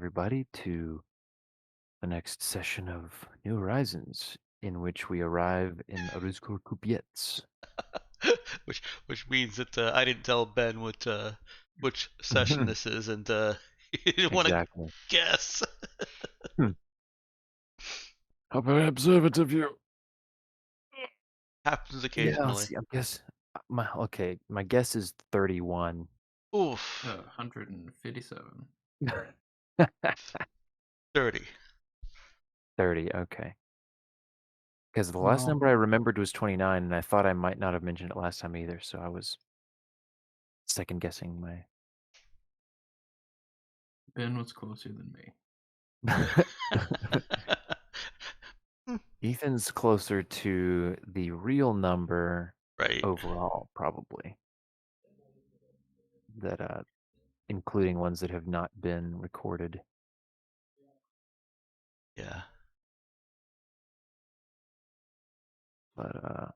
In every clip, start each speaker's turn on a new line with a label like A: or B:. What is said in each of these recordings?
A: everybody, to the next session of New Horizons, in which we arrive in Aruzkur Kupiets.
B: which means that I didn't tell Ben which session this is, and he didn't want to
A: Exactly.
B: guess.
A: Hmm. How very observant of you.
B: Happens
A: Yeah, let's
B: occasionally.
A: see. My guess is 31.
B: Oof,
C: 157.
B: 30.
A: 30. Okay. Because the last
C: Well,
A: number I remembered was 29, and I thought I might not have mentioned it last time either, so I was second guessing my.
C: Ben was closer than me.
A: Ethan's closer to the real number
B: Right.
A: overall, probably. That including ones that have not been recorded.
B: Yeah.
A: But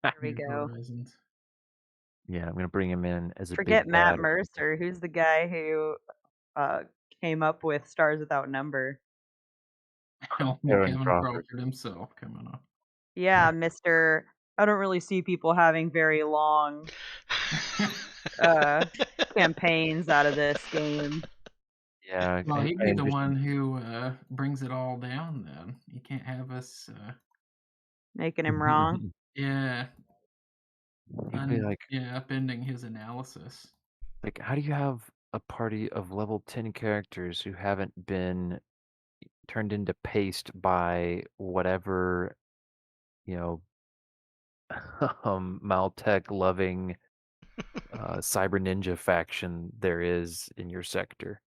D: There we
C: New
D: go.
C: Horizons.
A: yeah, I'm gonna bring him in as a
D: Forget
A: big
D: Matt
A: bad.
D: Mercer. Who's the guy who uh, came up with Stars Without Number?
C: Oh,
A: Aaron
C: Kevin
A: Crawford.
C: Crawford himself coming up.
D: Yeah, Mr. I don't really see people having very long campaigns out of this game.
A: Yeah,
C: Well, he'd
A: I
C: be the
A: envision.
C: one who brings it all down then. You can't have us,
D: Making him wrong.
C: yeah,
A: He'd be
C: upending his analysis.
A: like, how do you have a party of level 10 characters who haven't been turned into paste by whatever, you know, Maltech loving cyber ninja faction there is in your sector?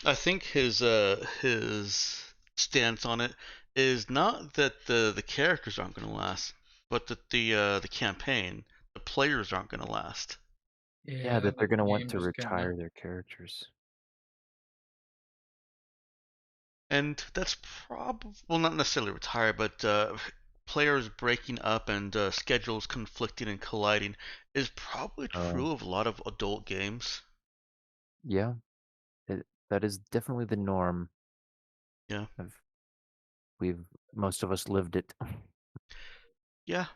B: I think his stance on it is not that the characters aren't going to last, but that the campaign, the players aren't going to last.
A: Yeah, that
C: Yeah,
A: they're
C: the
A: gonna want
C: game
A: to
C: just kind of.
A: retire their characters.
B: And that's probably, well, not necessarily retire, but players breaking up and schedules conflicting and colliding is probably
A: Oh,
B: true of a lot of adult games.
A: yeah, that is definitely the norm.
B: Yeah.
A: Of we've most of us lived it.
B: Yeah.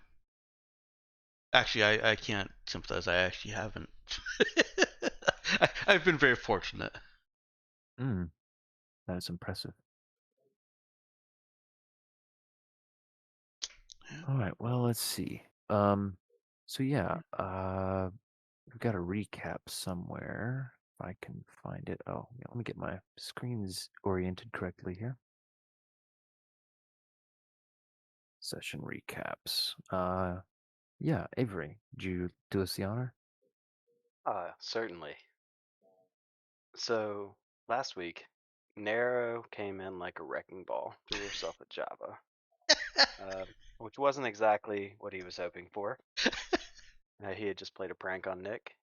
B: Actually, I can't sympathize. I actually haven't. I've been very fortunate.
A: Mm, that is impressive.
B: Yeah.
A: All right, well, let's see. So yeah, we've got a recap somewhere. If I can find it. Oh, yeah, let me get my screens oriented correctly here. Session recaps. Yeah, Avery, did you do us the honor?
E: Certainly. So last week, Nero came in like a wrecking ball, threw herself at Java, uh, which wasn't exactly what he was hoping for. He had just played a prank on Nick.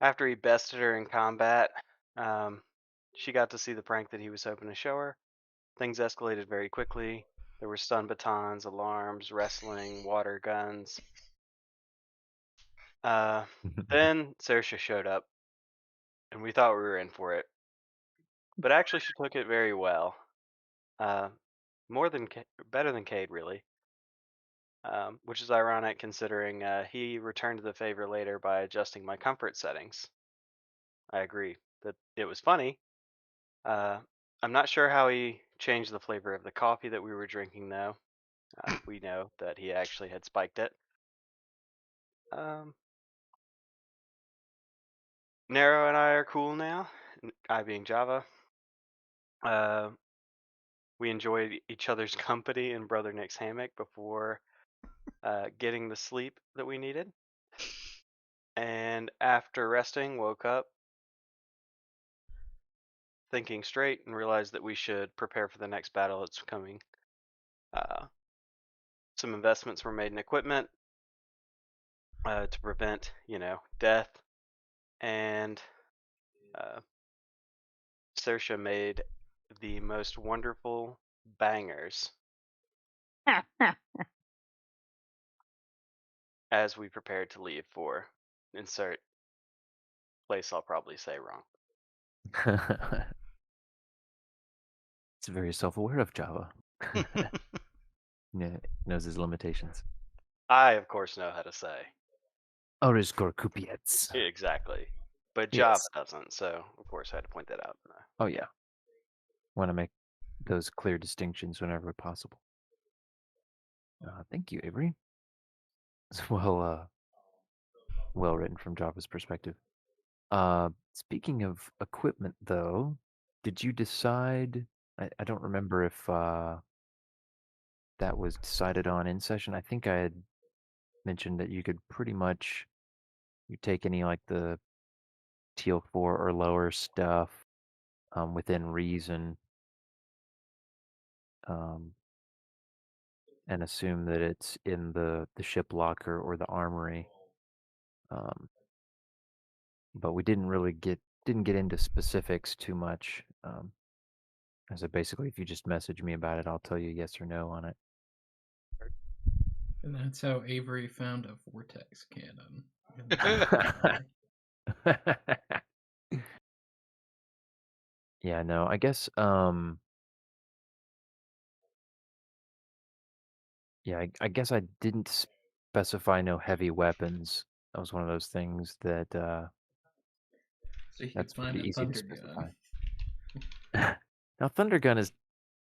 E: After he bested her in combat, she got to see the prank that he was hoping to show her. Things escalated very quickly. There were stun batons, alarms, wrestling, water guns. Then Saoirse showed up, and we thought we were in for it. But actually, she took it very well. Uh, better than Cade, really. Which is ironic considering he returned the favor later by adjusting my comfort settings. I agree that it was funny. Uh, I'm not sure how he changed the flavor of the coffee that we were drinking, though. We know that he actually had spiked it. Nero and I are cool now, I being Java. We enjoyed each other's company in Brother Nick's hammock before getting the sleep that we needed. And after resting, woke up thinking straight and realized that we should prepare for the next battle that's coming. Some investments were made in equipment to prevent, death. And Saoirse made the most wonderful bangers as we prepared to leave for insert place I'll probably say wrong.
A: It's very self-aware of Java. Yeah, knows his limitations.
E: I, of course, know how to say.
A: Underscore Kupiets.
E: Exactly. But
A: Yes.
E: Java doesn't, so of course I had to point that out.
A: Oh yeah. Want to make those clear distinctions whenever possible. Thank you, Avery. It's well written from Java's perspective. Speaking of equipment, though, did you decide? I don't remember if that was decided on in session. I think I had mentioned that you could pretty much you take any like the teal 4 or lower stuff within reason, and assume that it's in the ship locker or the armory. But we didn't really get into specifics too much. So basically, if you just message me about it, I'll tell you yes or no on it.
C: And that's how Avery found a vortex cannon.
A: Yeah, no, I guess yeah, I guess I didn't specify no heavy weapons. That was one of those things that
C: So you could
A: that's
C: find
A: pretty
C: a
A: easy to
C: thunder
A: specify.
C: gun.
A: Now Thunder Gun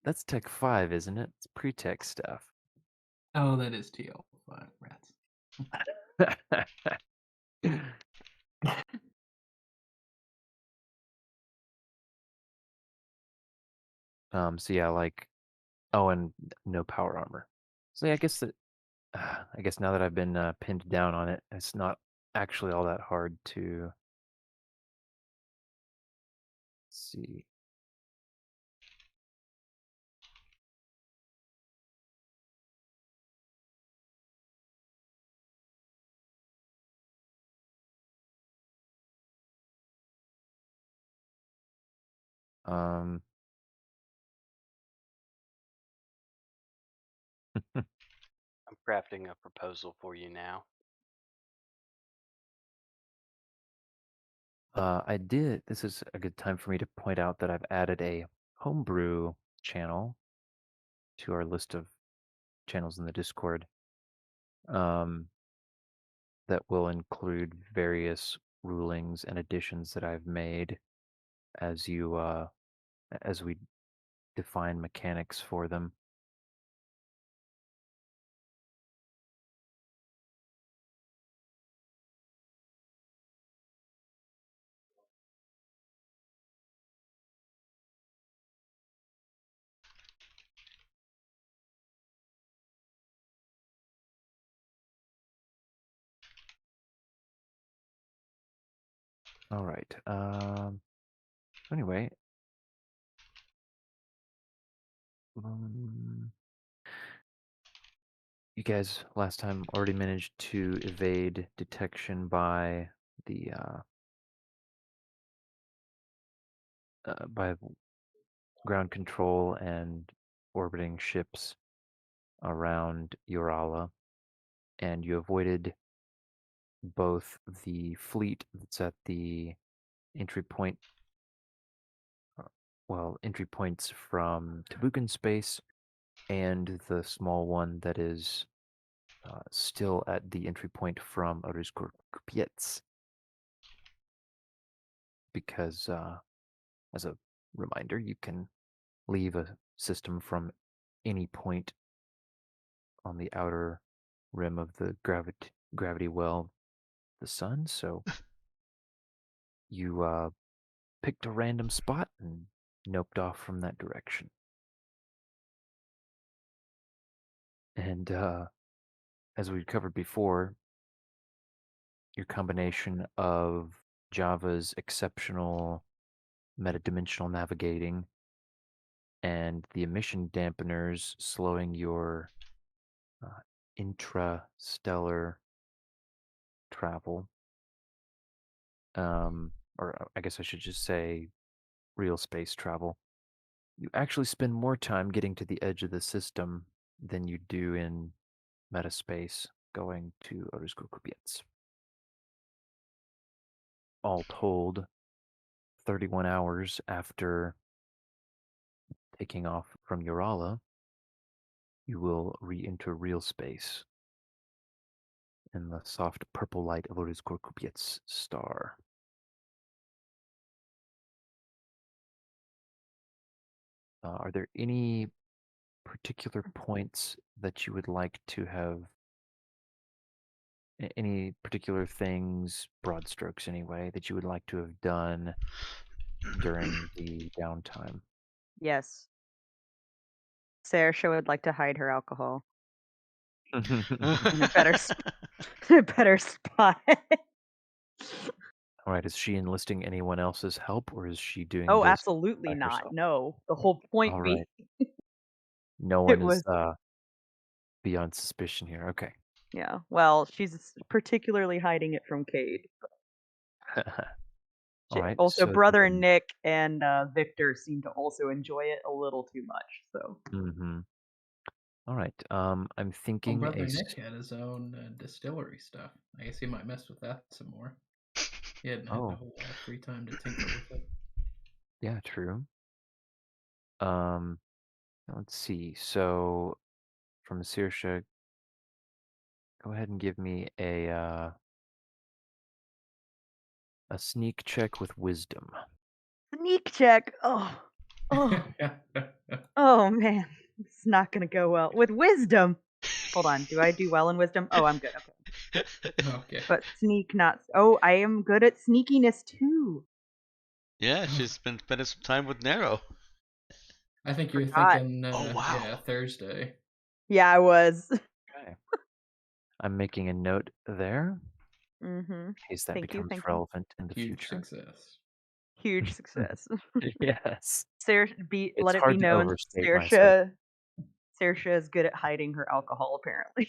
A: that's Tech 5, isn't it? It's pre-tech stuff.
C: Oh, that is TL5 rats.
A: So yeah, like, oh, and no power armor. So yeah, I guess now that I've been pinned down on it, it's not actually all that hard to see. Um,
E: I'm crafting a proposal for you now.
A: I did. This is a good time for me to point out that I've added a homebrew channel to our list of channels in the Discord. That will include various rulings and additions that I've made as we define mechanics for them. All right. Anyway, you guys last time already managed to evade detection by the by ground control and orbiting ships around Urala, and you avoided both the fleet that's at the entry point, entry points from Tabukan space, and the small one that is still at the entry point from Orizkur Kupiets. Because, as a reminder, you can leave a system from any point on the outer rim of the gravity well, the sun. So you picked a random spot and noped off from that direction. And as we covered before, your combination of Java's exceptional metadimensional navigating and the emission dampeners slowing your intrastellar travel, or I guess I should just say real space travel, you actually spend more time getting to the edge of the system than you do in metaspace going to Orizko Kupiec. All told, 31 hours after taking off from Urala, you will re-enter real space in the soft purple light of Orizko Kupiec star. Are there any particular points that you would like to have? Any particular things, broad strokes anyway, that you would like to have done during the downtime?
D: Yes. Saoirse would like to hide her alcohol in a better in a better spot.
A: All right, is she enlisting anyone else's help, or is she doing
D: Oh,
A: this
D: absolutely
A: by
D: not.
A: herself?
D: No. The whole point
A: All
D: being
A: right, no
D: it
A: one is
D: was
A: beyond suspicion here. Okay.
D: yeah. Well, she's particularly hiding it from Cade.
A: All right.
D: Also,
A: So
D: brother
A: then,
D: Nick and Victor seem to also enjoy it a little too much. So
A: all right. I'm
C: Well,
A: thinking
C: Brother Nick had his own distillery stuff. I guess he might mess with that some more. He hadn't had a
A: Oh,
C: whole lot of free time to tinker with it.
A: yeah, true. Let's see. So from Saoirse, go ahead and give me a sneak check with wisdom.
D: sneak check. Oh man, it's not gonna go well with wisdom. Hold on, do I do well in wisdom? Oh, I'm good. Okay.
C: Okay.
D: But sneak not. Oh, I am good at sneakiness too.
B: Yeah, she's been spending some time with Nero.
C: I think you're
D: Forgot.
C: thinking,
B: Oh, wow.
C: yeah, Thursday.
D: Yeah, I was.
A: Okay. I'm making a note there
D: Mm-hmm.
A: in case that
D: Thank you.
A: becomes
D: Thank you.
A: relevant in the
C: Huge
A: future.
C: success.
D: Huge success.
A: Yes.
D: Saoirse,
A: It's
D: let it be
A: hard to
D: known,
A: overstate myself.
D: Saoirse is good at hiding her alcohol. Apparently,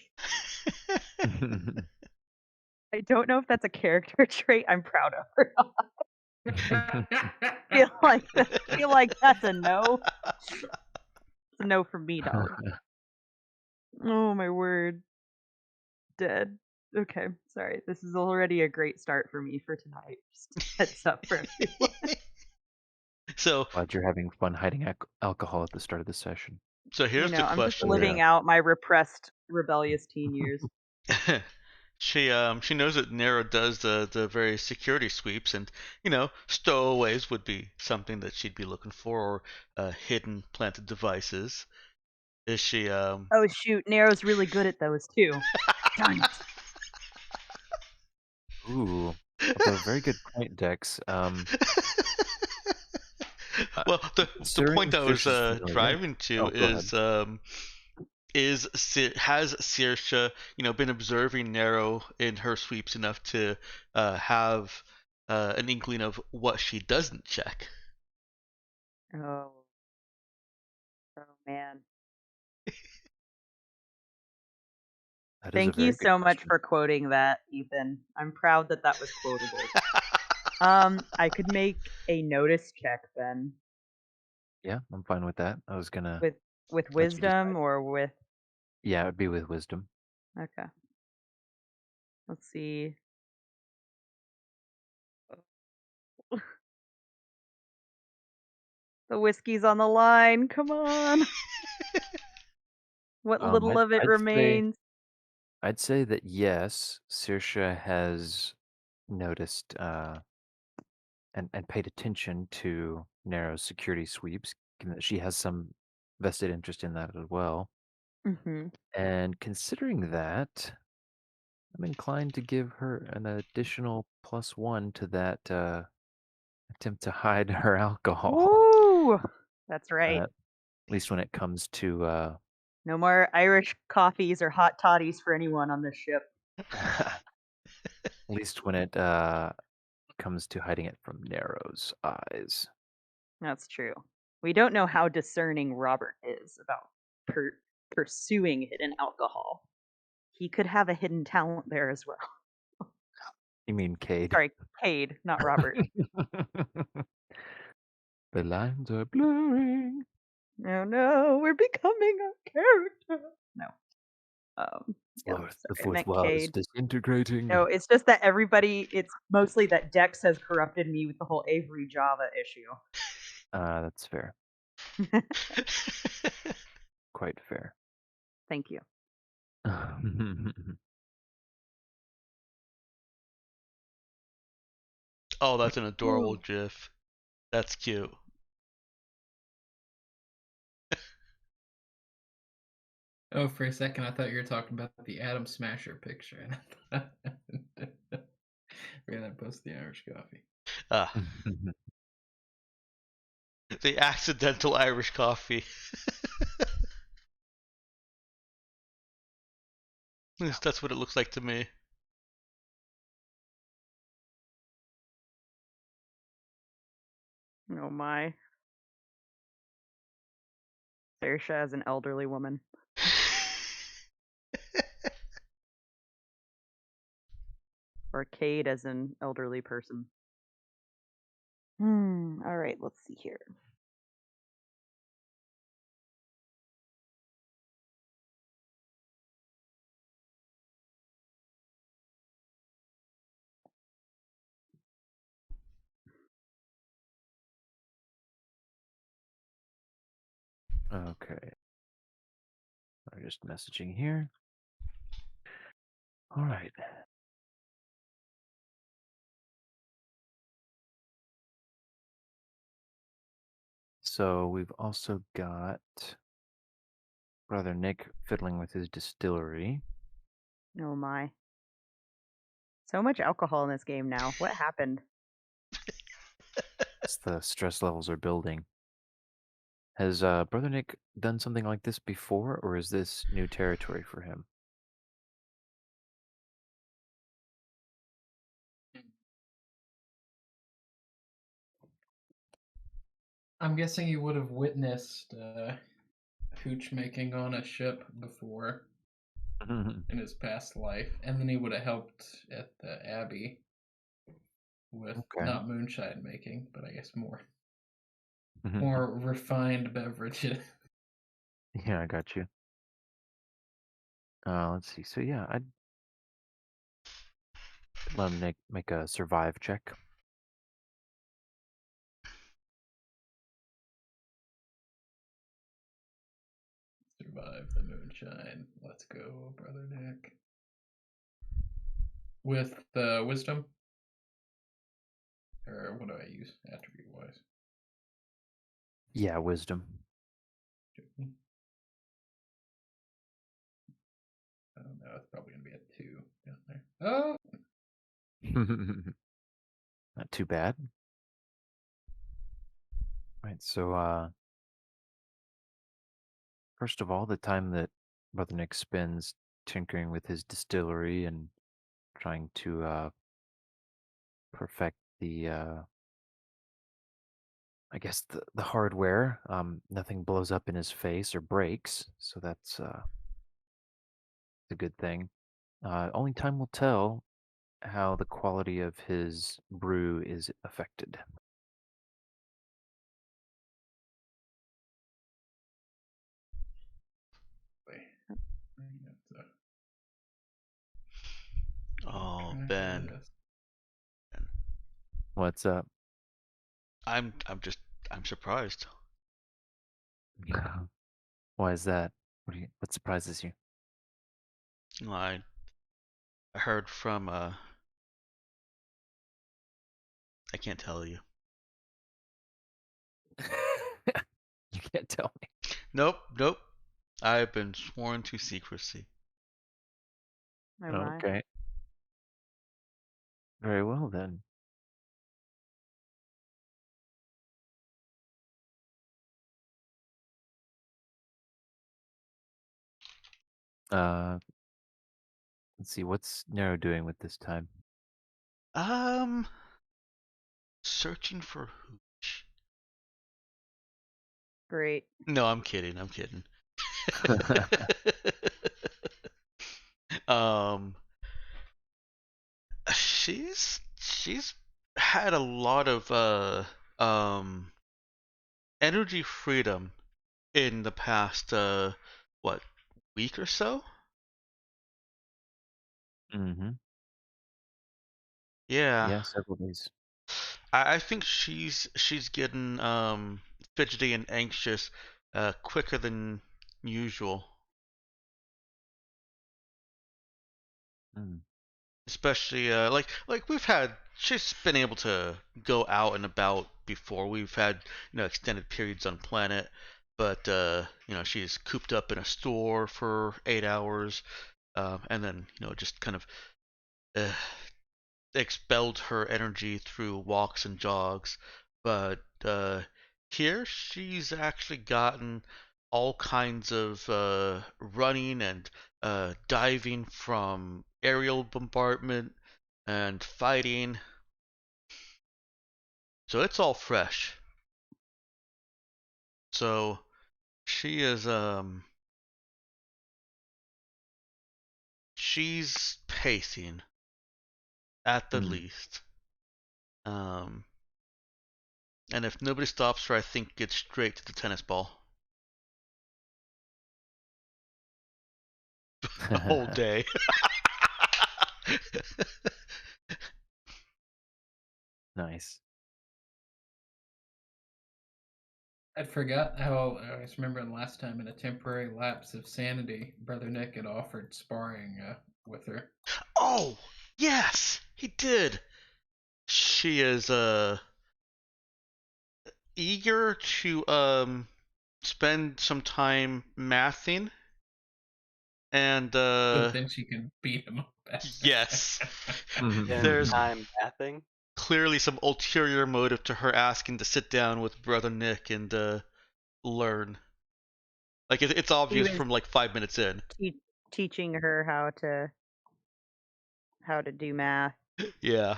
D: I don't know if that's a character trait I'm proud of or not. feel like that's a no. It's a no for me, dog. Oh my word. Dead. Okay, sorry. This is already a great start for me for tonight. Just heads up for everyone.
B: So,
A: Glad you're having fun hiding alcohol at the start of the session.
B: so here's the
D: I'm just
B: question.
D: living out my repressed rebellious teen years.
B: She knows that Nero does the various security sweeps, and stowaways would be something that she'd be looking for, or hidden planted devices. Is she
D: Oh shoot, Nero's really good at those too. Darn it.
A: Ooh, although very good point, Dex.
B: Well, the
A: considering
B: point I was
A: Saoirse's familiar-
B: driving to
A: Oh, go
B: is has Saoirse been observing Nero in her sweeps enough to have an inkling of what she doesn't check?
D: Oh man.
A: That is a
D: Thank
A: very
D: you
A: good
D: so much
A: question.
D: for quoting that, Ethan. I'm proud that that was quotable. I could make a notice check then.
A: Yeah, I'm fine with that. I was gonna
D: with
A: let you
D: wisdom
A: decide.
D: or with
A: Yeah, it'd be with wisdom.
D: okay. Let's see. The whiskey's on the line. Come on. What little of it remains.
A: I'd say that yes, Saoirse has noticed and paid attention to Nero's security sweeps, given that she has some vested interest in that as well.
D: Mm-hmm.
A: And considering that, I'm inclined to give her an additional +1 to that attempt to hide her alcohol.
D: Ooh, that's right.
A: At least when it comes to
D: No more Irish coffees or hot toddies for anyone on this ship.
A: at least when it comes to hiding it from Nero's eyes.
D: That's true. We don't know how discerning Robert is about pursuing hidden alcohol. He could have a hidden talent there as well.
A: You mean Cade?
D: Sorry, Cade, not Robert.
A: The lines are blurring.
D: Oh no, we're becoming a character. No. Yeah,
A: The
D: sorry, I
A: fourth
D: meant
A: wall is
D: Cade.
A: disintegrating.
D: No, it's just that it's mostly that Dex has corrupted me with the whole Avery Java issue.
A: That's fair. Quite fair.
D: Thank you.
B: Oh, that's an adorable
D: Ooh.
B: GIF. That's cute.
C: Oh, for a second, I thought you were talking about the Atom Smasher picture. And we're gonna post the Irish coffee.
B: Ah, the accidental Irish coffee. At least that's what it looks like to me.
D: Oh my. Saoirse as an elderly woman. Or Cade as an elderly person. Alright, let's see here.
A: Okay. I'm just messaging here. All right. So we've also got Brother Nick fiddling with his distillery.
D: Oh my. So much alcohol in this game now. What happened?
A: As the stress levels are building. Has Brother Nick done something like this before, or is this new territory for him?
C: I'm guessing you would have witnessed hooch making on a ship before in his past life, and then he would have helped at the Abbey with
A: Okay.
C: not moonshine making, but I guess more refined beverages.
A: Yeah, I got you. Let's see. So yeah, I'd let him make a survive check.
C: Survive the moonshine. Let's go, Brother Nick. With the wisdom? Or what do I use attribute wise?
A: Yeah, wisdom.
C: I don't know. It's probably going to be a 2 down there. Oh!
A: Not too bad. Right, so first of all, the time that Brother Nick spends tinkering with his distillery and trying to perfect the I guess the hardware, nothing blows up in his face or breaks, so that's a good thing. Only time will tell how the quality of his brew is affected.
B: Oh, Ben.
A: What's up?
B: I'm surprised.
A: Why is that? What surprises you?
B: I heard from I can't tell you.
A: You can't tell me.
B: Nope. I've been sworn to secrecy.
D: Oh my.
A: Okay. Very well then. Uh, let's see. What's Nero doing with this time?
B: Searching for hooch.
D: Great.
B: No, I'm kidding. um, she's had a lot of energy freedom in the past what, week or so.
A: Mm-hmm.
B: Yeah,
A: Yeah, several days.
B: I think she's getting fidgety and anxious quicker than usual.
A: Mm.
B: Especially like we've had, she's been able to go out and about before. We've had, extended periods on planet, but she's cooped up in a store for 8 hours, and then just kind of uh, expelled her energy through walks and jogs. But here she's actually gotten all kinds of running and diving from aerial bombardment and fighting. So it's all fresh. So she is she's pacing at the
A: Mm.
B: least. Um and if nobody stops her, I think it's straight to the tennis ball. The whole day.
A: Nice.
C: I'd forgot how I was remembering last time in a temporary lapse of sanity, Brother Nick had offered sparring with her.
B: Oh, yes, he did. She is eager to spend some time mathing and
C: But then she could beat him up.
B: yes.
E: Spend
B: There's
E: time bathing.
B: clearly some ulterior motive to her asking to sit down with Brother Nick and learn. Like it's
D: He
B: obvious
D: was
B: from like 5 minutes in.
D: teaching her how to do math.
B: Yeah.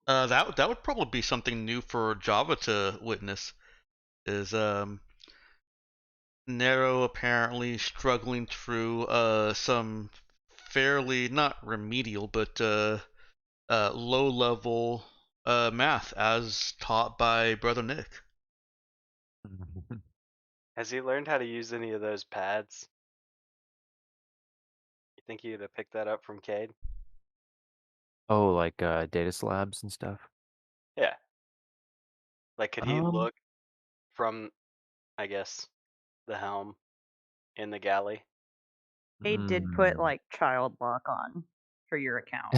B: That would probably be something new for Java to witness. Is Nero apparently struggling through some fairly not remedial but low level math as taught by Brother Nick.
E: Has he learned how to use any of those pads? You think he'd have picked that up from Cade?
A: Oh, like data slabs and stuff.
E: Yeah. Like, could he
A: Um,
E: look from, I guess, the helm in the galley?
D: They did put
A: mm,
D: like child lock on for your account.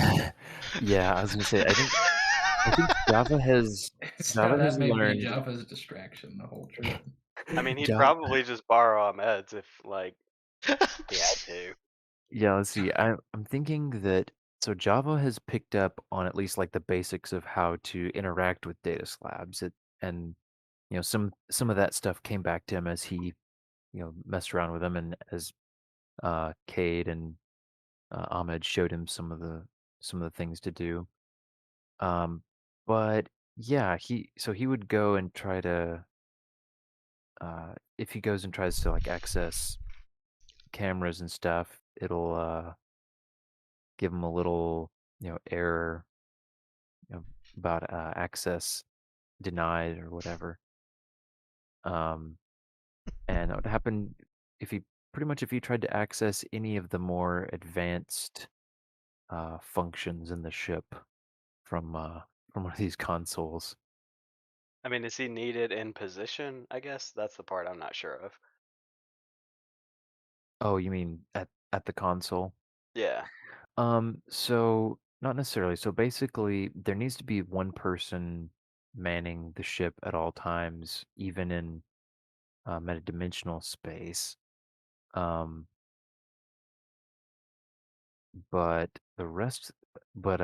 A: yeah, I was gonna say. I think
C: So
A: Java has
C: that may be
A: learned.
C: Java's distraction the whole trip.
E: I mean, he'd
A: Java,
E: probably just borrow Ahmed's if, like, he had to.
A: yeah, let's see. I'm thinking that so Java has picked up on at least like the basics of how to interact with data slabs. And some of that stuff came back to him as he messed around with them, and as Cade and Ahmed showed him some of the things to do. Um, but yeah, he would go and try to if he goes and tries to like access cameras and stuff, it'll give him a little error about access denied or whatever. Um, and it would happen if he pretty much if he tried to access any of the more advanced functions in the ship from one of these consoles.
E: I mean, is he needed in position? I guess that's the part I'm not sure of.
A: Oh, you mean at the console?
E: Yeah.
A: So not necessarily. So basically, there needs to be one person manning the ship at all times, even in metadimensional space. Um, but the rest, but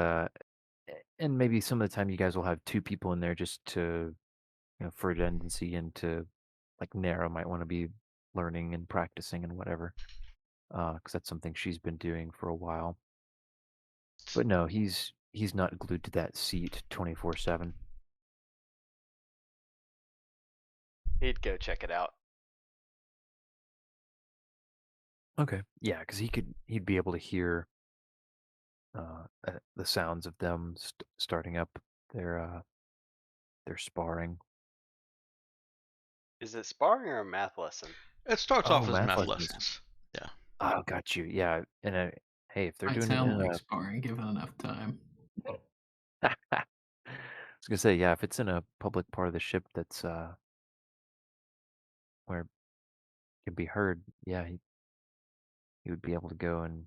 A: and maybe some of the time you guys will have two people in there just to, for redundancy and to, like Nara might want to be learning and practicing and whatever, because that's something she's been doing for a while. But no, he's not glued to that seat 24/7.
E: He'd go check it out.
A: Okay. Yeah, because he'd be able to hear the sounds of them starting up their they're sparring.
E: Is it sparring or a math lesson?
B: It starts
A: Oh,
B: off as
A: math
B: math
A: lessons.
B: lessons. Yeah.
A: Oh, got you. Yeah, and hey, if they're
C: Might
A: doing it
C: sound
A: in
C: like sparring given enough time.
A: I was gonna say, yeah, if it's in a public part of the ship that's where it can be heard, yeah, he would be able to go and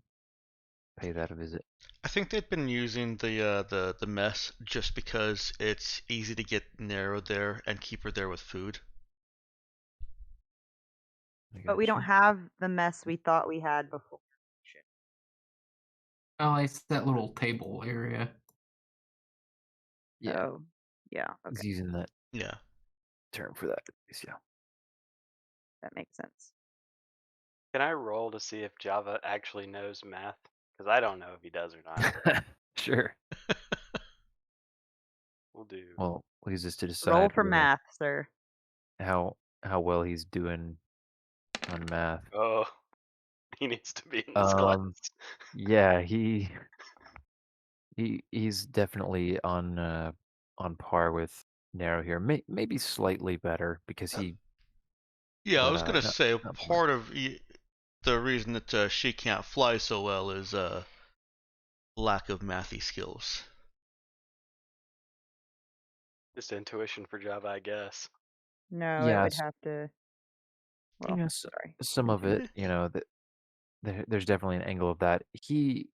A: pay that a visit.
B: I think they've been using the mess just because it's easy to get Nero there and keep her there with food.
A: I
D: But we
A: got
D: don't
A: you.
D: have the mess we thought we had before.
C: Oh, it's that little table area.
A: Yeah,
D: So, yeah,
A: he's
D: okay,
A: using that
B: Yeah.
A: term for that. At least,
D: that makes sense.
E: Can I roll to see if Java actually knows math? Because I don't know if he does or not.
A: yeah. Sure.
E: We'll do.
A: Well, leaves us to
D: Roll
A: decide
D: for math, sir.
A: how well he's doing on math.
E: Oh, he needs to be in this class.
A: Yeah, he's definitely on par with Nero here. Maybe slightly better because he.
B: Yeah, I
A: But
B: was gonna say
A: not much.
B: part of the reason that she can't fly so well is lack of mathy skills.
E: Just intuition for Java, I guess.
D: No, it would
A: Yes,
D: have to. Well, sorry.
A: some of it, that there's definitely an angle of that. He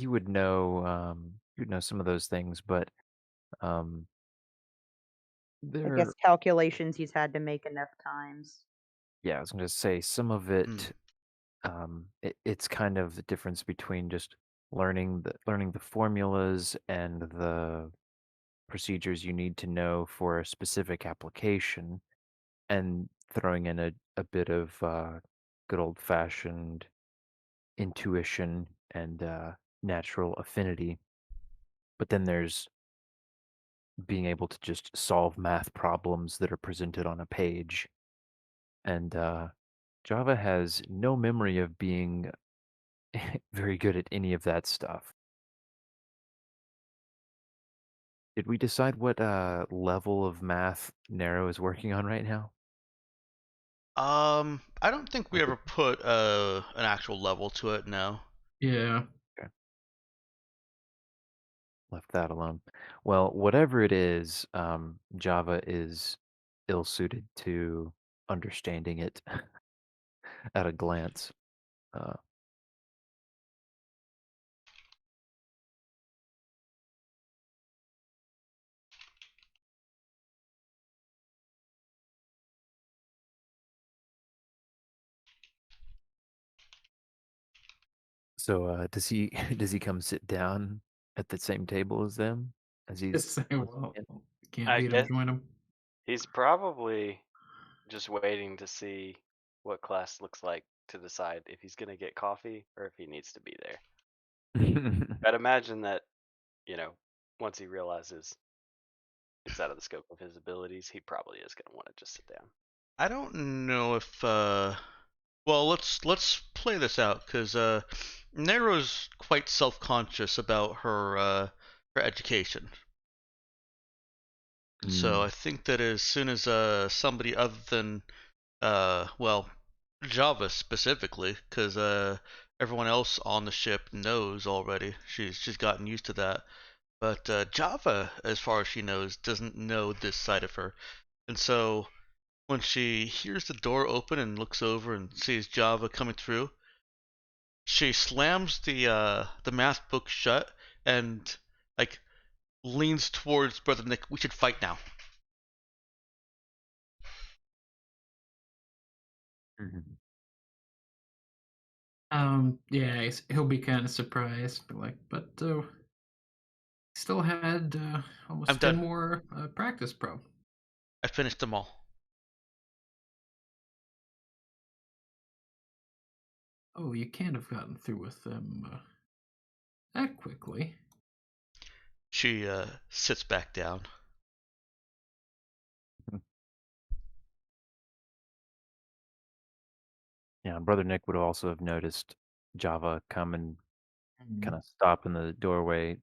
A: would know some of those things, but um
D: I guess
A: there
D: calculations he's had to make enough times.
A: yeah, I was gonna say some of it it's kind of the difference between just learning the formulas and the procedures you need to know for a specific application and throwing in a bit of good old fashioned intuition and natural affinity. But then there's being able to just solve math problems that are presented on a page. And Java has no memory of being very good at any of that stuff. Did we decide what level of math Nero is working on right now?
B: I don't think we
A: Like,
B: ever put an actual level to it. No.
C: Yeah.
A: okay, left that alone. Well, whatever it is, Java is ill-suited to understanding it at a glance. Uh, so does he does he come sit down at the same table as them as he's
C: Just say, well,
A: in?
C: can't
E: I
C: beat him,
E: guess
C: join him.
E: he's probably just waiting to see what class looks like to decide if he's gonna get coffee or if he needs to be there. I'd imagine that, once he realizes it's out of the scope of his abilities, he probably is gonna want to just sit down.
B: I don't know if well, let's play this out because Nero's quite self-conscious about her education. So
A: Mm,
B: I think that as soon as somebody other than well, Java specifically, because everyone else on the ship knows already. She's gotten used to that. But Java, as far as she knows, doesn't know this side of her. And so when she hears the door open and looks over and sees Java coming through, she slams the math book shut and like leans towards Brother Nick. We should fight now.
A: mhm.
C: Yeah, he'll be kind of surprised, but still had
B: I'm
C: almost 10
B: done.
C: more practice pro.
B: I finished them all.
C: Oh, you can't have gotten through with them that quickly.
B: She sits back down.
A: Yeah, Brother Nick would also have noticed Java come and
C: Mm.
A: kind of stop in the doorway,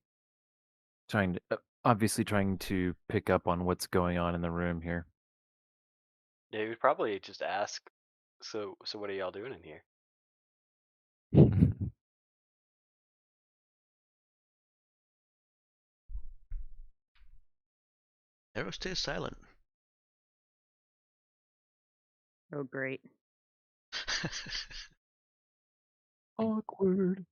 A: trying to. obviously trying to pick up on what's going on in the room here.
E: Yeah, he would probably just ask, so what are y'all doing in here?
B: Nero stays silent.
D: Oh, great.
A: Awkward.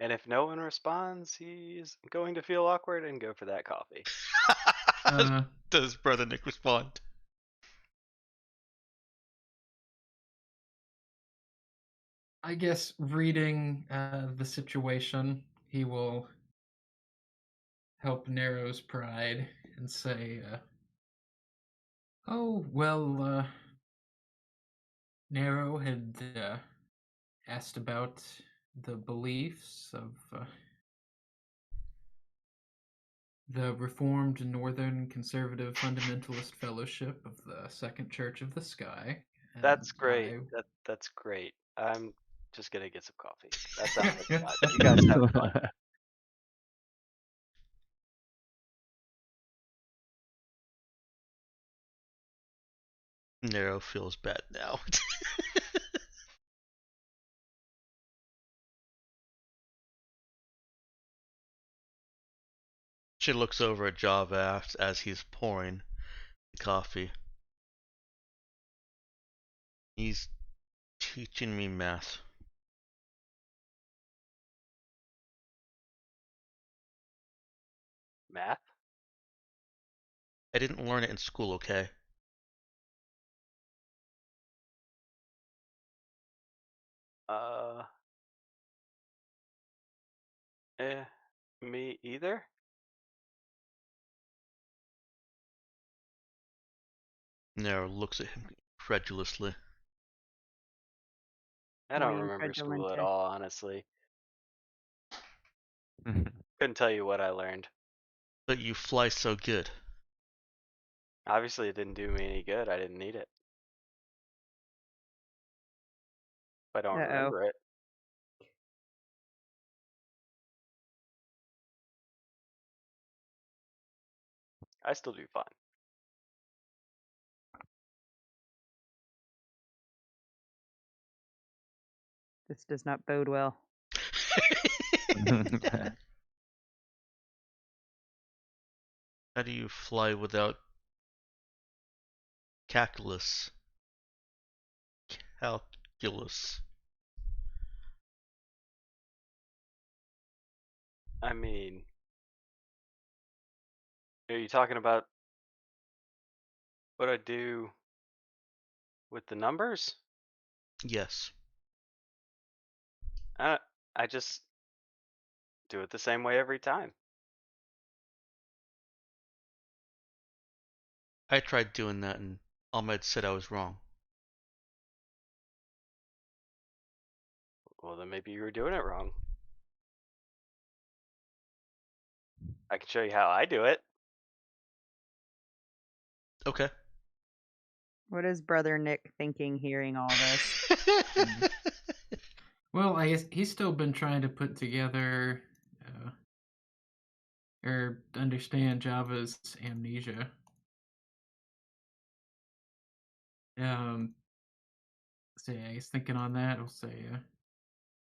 E: And if no one responds, he's going to feel awkward and go for that coffee.
B: Does Brother Nick respond?
C: I guess reading the situation, he will help Narrow's pride and say, "Oh well, Narrow had asked about the beliefs of the Reformed Northern Conservative Fundamentalist Fellowship of the Second Church of the Sky."
E: That's
C: and
E: great.
C: I-
E: That's great. I'm just gonna get some coffee. That sounds like fun. You guys have fun.
B: Nero feels bad now. She looks over at Java as he's pouring the coffee. He's teaching me math.
E: Math?
B: I didn't learn it in school, okay?
E: Me either?
B: Nero looks at him incredulously.
E: I
D: Muy
E: don't remember school at
D: incredulente.
E: all, honestly. Couldn't tell you what I learned.
B: But you fly so good.
E: Obviously, it didn't do me any good. I didn't need it. If I don't
D: Uh-oh.
E: remember it. I still do fine.
D: This does not bode well.
B: How do you fly without calculus? Calculus.
E: I mean, are you talking about what I do with the numbers?
B: Yes.
E: I just do it the same way every time.
B: I tried doing that and Ahmed said I was wrong.
E: Well, then maybe you were doing it wrong. I can show you how I do it.
B: Okay.
D: What is Brother Nick thinking hearing all this?
C: Well, I guess he's still been trying to put together or understand Java's amnesia. So yeah, he's thinking on that. I'll say,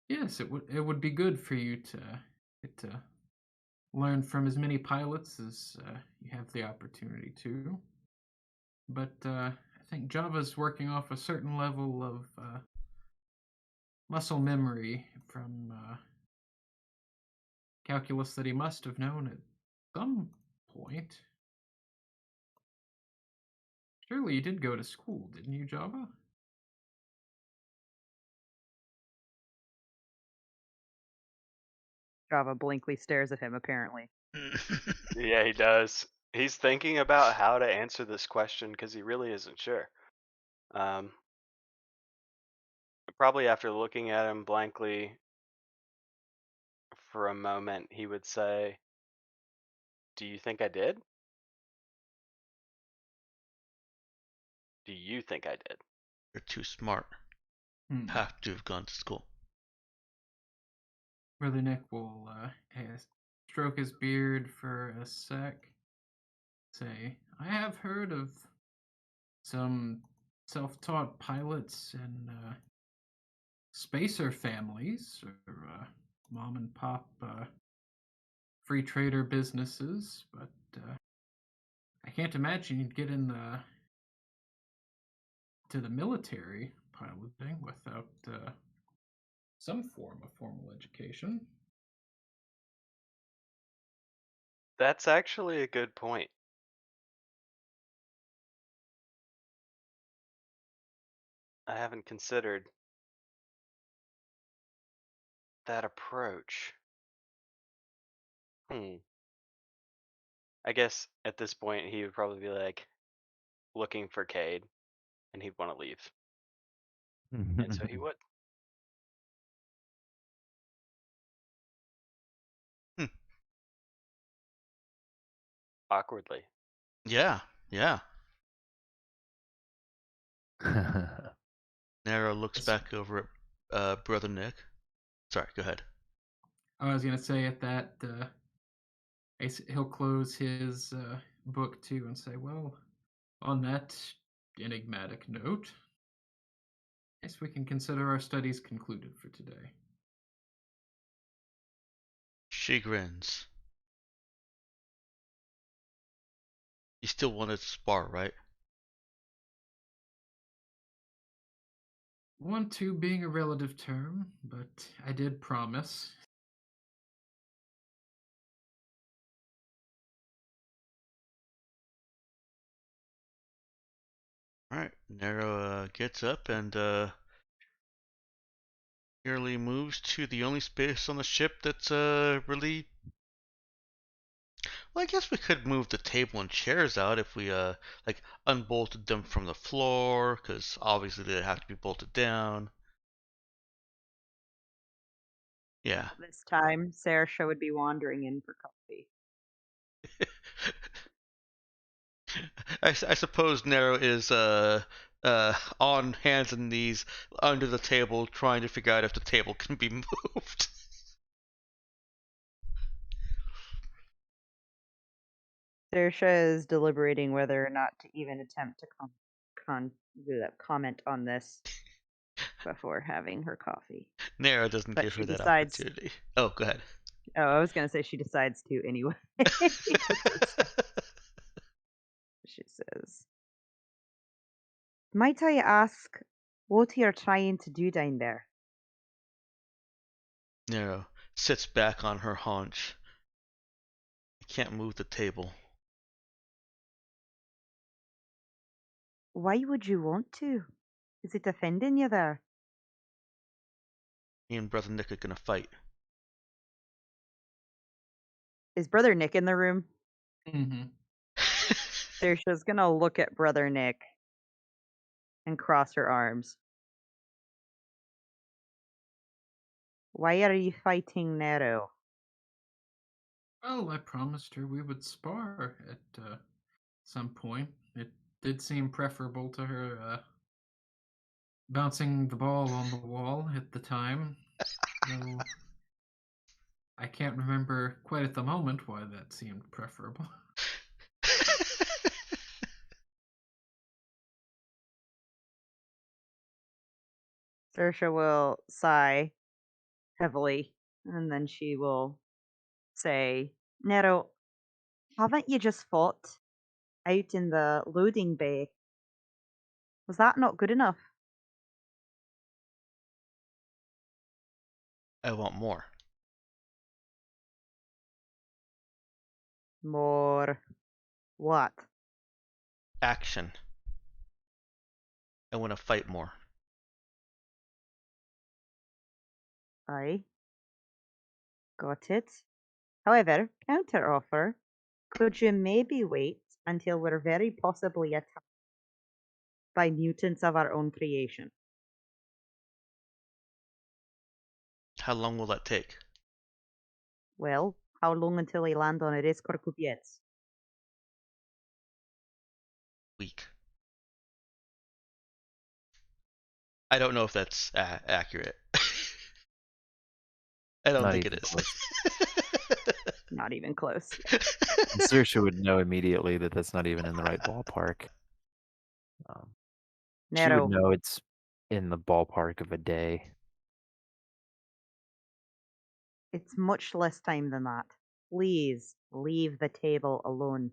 C: yes, it would be good for you to get to learn from as many pilots as you have the opportunity to. But I think Java's working off a certain level of muscle memory from calculus that he must have known at some point. Surely you did go to school, didn't you, Java?
D: Java blankly stares at him, apparently.
E: Yeah, he does. He's thinking about how to answer this question because he really isn't sure. Probably after looking at him blankly for a moment, he would say, "Do you think I did? Do you think I did?"
B: You're too smart. Have to have gone to school.
C: Brother Nick will stroke his beard for a sec. Say, I have heard of some self-taught pilots and spacer families, or mom and pop free trader businesses, but I can't imagine you'd get in to the military piloting without some form of formal education.
E: That's actually a good point. I haven't considered that approach. I guess at this point he would probably be like looking for Cade, and he'd want to leave, and so he would. Awkwardly.
B: Yeah, yeah. Nero looks
C: Yes.
B: back over at Brother Nick. Sorry, go ahead.
C: I was gonna say at that he'll close his book too and say, "Well, on that enigmatic note, I guess we can consider our studies concluded for today."
B: She grins. You still wanted to spar, right?
C: Want to being a relative term, but I did promise.
B: Alright, Nero gets up and nearly moves to the only space on the ship that's really... Well, I guess we could move the table and chairs out if we like unbolted them from the floor, because obviously they'd have to be bolted down. Yeah.
D: This time, Saoirse would be wandering in for coffee.
B: I suppose Nero is on hands and knees under the table trying to figure out if the table can be moved.
D: Saoirse is deliberating whether or not to even attempt to comment on this before having her coffee.
B: Nero doesn't
D: But
B: give
D: she
B: her that
D: decides-
B: opportunity. Oh, go ahead.
D: Oh, I was going to say she decides to anyway. She says, "Might I ask what you're trying to do down there?"
B: Nero sits back on her haunch. I can't move the table.
D: Why would you want to? Is it offending you there?
B: Me and Brother Nick are gonna fight.
D: Is Brother Nick in the room?
C: Mm-hmm.
D: Saoirse's going to look at Brother Nick and cross her arms. Why are you fighting Nero?
C: Well, I promised her we would spar at some point. It did seem preferable to her bouncing the ball on the wall at the time. Though I can't remember quite at the moment why that seemed preferable.
D: Saoirse will sigh heavily, and then she will say, "Nero, haven't you just fought out in the loading bay? Was that not good enough?"
B: I want more.
D: More what?
B: Action. I want to fight more.
D: Aye. Got it. However, counter offer, could you maybe wait until we're very possibly attacked by mutants of our own creation?
B: How long will that take?
D: Well, how long until I land on Eres Corcupiets?
B: Week. I don't know if that's accurate. I don't
A: Not
B: think it
A: even
B: is.
A: close.
D: Not even close.
A: And Saoirse would know immediately that that's not even in the right ballpark. She would
D: Nero,
A: know it's in the ballpark of a day.
D: it's much less time than that. Please leave the table alone.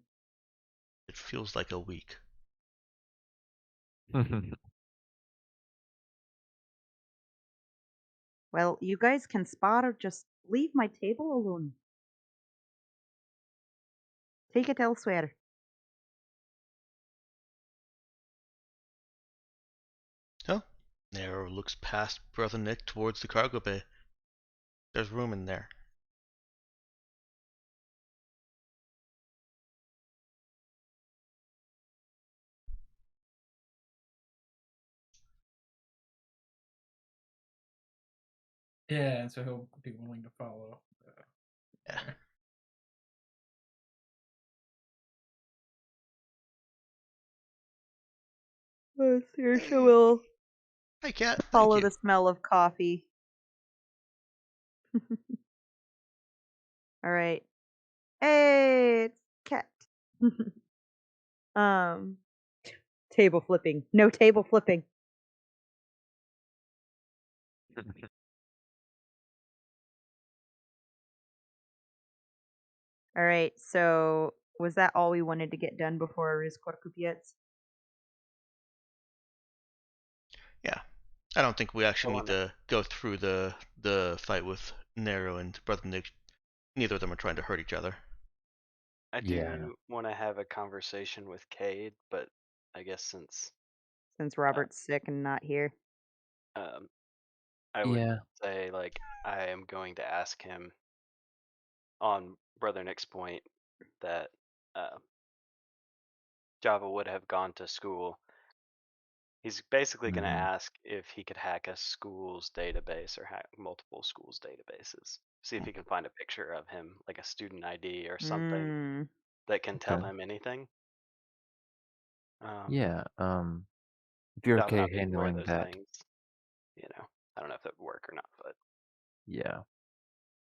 B: It feels like a week.
D: Well, you guys can spar or just leave my table alone. Take it elsewhere.
B: Oh, Nero looks past Brother Nick towards the cargo bay. There's room in there.
C: Yeah, and so he'll be willing to follow.
B: Yeah.
C: there.
D: Saoirse will
B: Hi, cat. Thank
D: follow
B: you.
D: the smell of coffee. All right. Hey, it's cat. um, table flipping. No table flipping. All right. So was that all we wanted to get done before Riz Corcupiets?
B: Yeah. I don't think we actually
E: Well,
B: need to go through the fight with Nero and Brother Nick. Neither of them are trying to hurt each other.
E: I
A: Yeah, no.
E: do want to have a conversation with Cade, but I guess since
D: Since Robert's sick and not here.
E: um, I would
A: Yeah.
E: say like I am going to ask him on Brother Nick's point that uh, Java would have gone to school. He's basically going to
A: Mhm.
E: ask if he could hack a school's database or hack multiple schools' databases. See if he can find a picture of him, like a student ID or something
D: Mm,
E: that can tell
A: Okay.
E: him anything. Um,
A: Yeah. If you're
E: Java
A: okay
E: not being aware of
A: handling
E: those
A: that,
E: things, I don't know if that would work or not, but
A: yeah.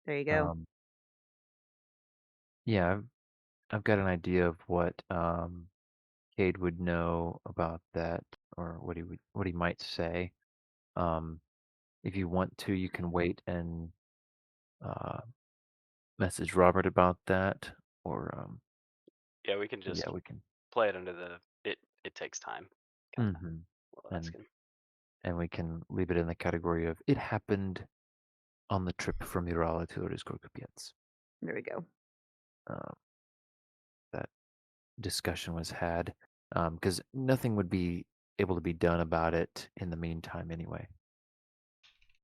D: there you go.
A: Um, yeah, I've got an idea of what Cade would know about that, or what he might say. Um, if you want to, you can wait and uh, message Robert about that, or
E: yeah, we can just
A: yeah, we can.
E: play it under the it takes time. Kind of.
A: hmm
E: We'll ask
A: And
E: him.
A: we can leave it in the category of it happened on the trip from Urala to Oriskorkupiets.
D: There we go.
A: Um, that discussion was had, because nothing would be able to be done about it in the meantime anyway.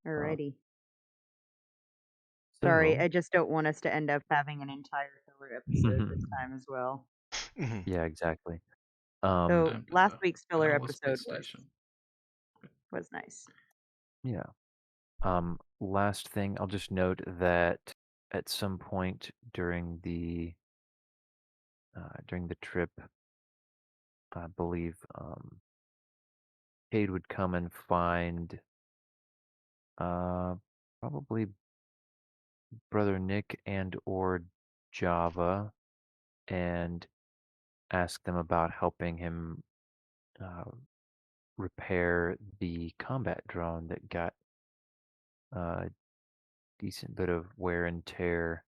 D: Alrighty.
A: So,
D: Sorry, I just don't want us to end up having an entire filler episode this time as well.
B: Mhm.
A: yeah, exactly.
D: So
C: Time to
D: last week's filler
C: battle the
D: episode
C: space station.
D: was nice.
A: Yeah. Last thing, I'll just note that at some point during the trip, I believe Cade would come and find uh probably Brother Nick and or Java and ask them about helping him uh, repair the combat drone that got a decent bit of wear and tear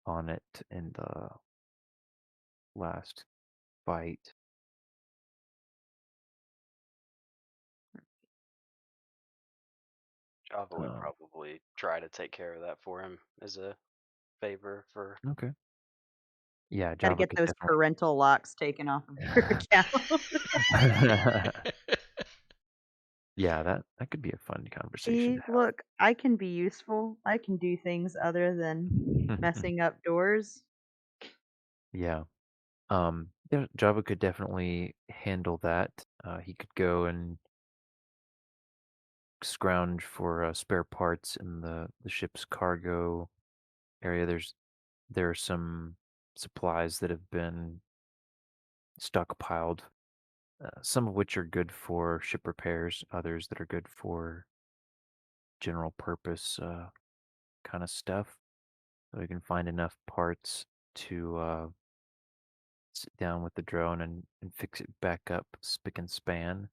A: on it in the last fight.
E: Java would
A: Um,
E: probably try to take care of that for him as a favor for.
A: okay. Yeah,
D: Got to
A: Java
D: get
A: could
D: those
A: definitely.
D: parental locks taken off of your account.
A: yeah, that could be a fun conversation
D: See,
A: to
D: look, I can be useful. I can do things other than
A: have.
D: messing up doors.
A: yeah. Yeah, Java could definitely handle that. He could go and scrounge for spare parts in the ship's cargo area. There are some supplies that have been stockpiled, some of which are good for ship repairs, others that are good for general purpose kind of stuff. so we can find enough parts to sit down with the drone and fix it back up spick and span.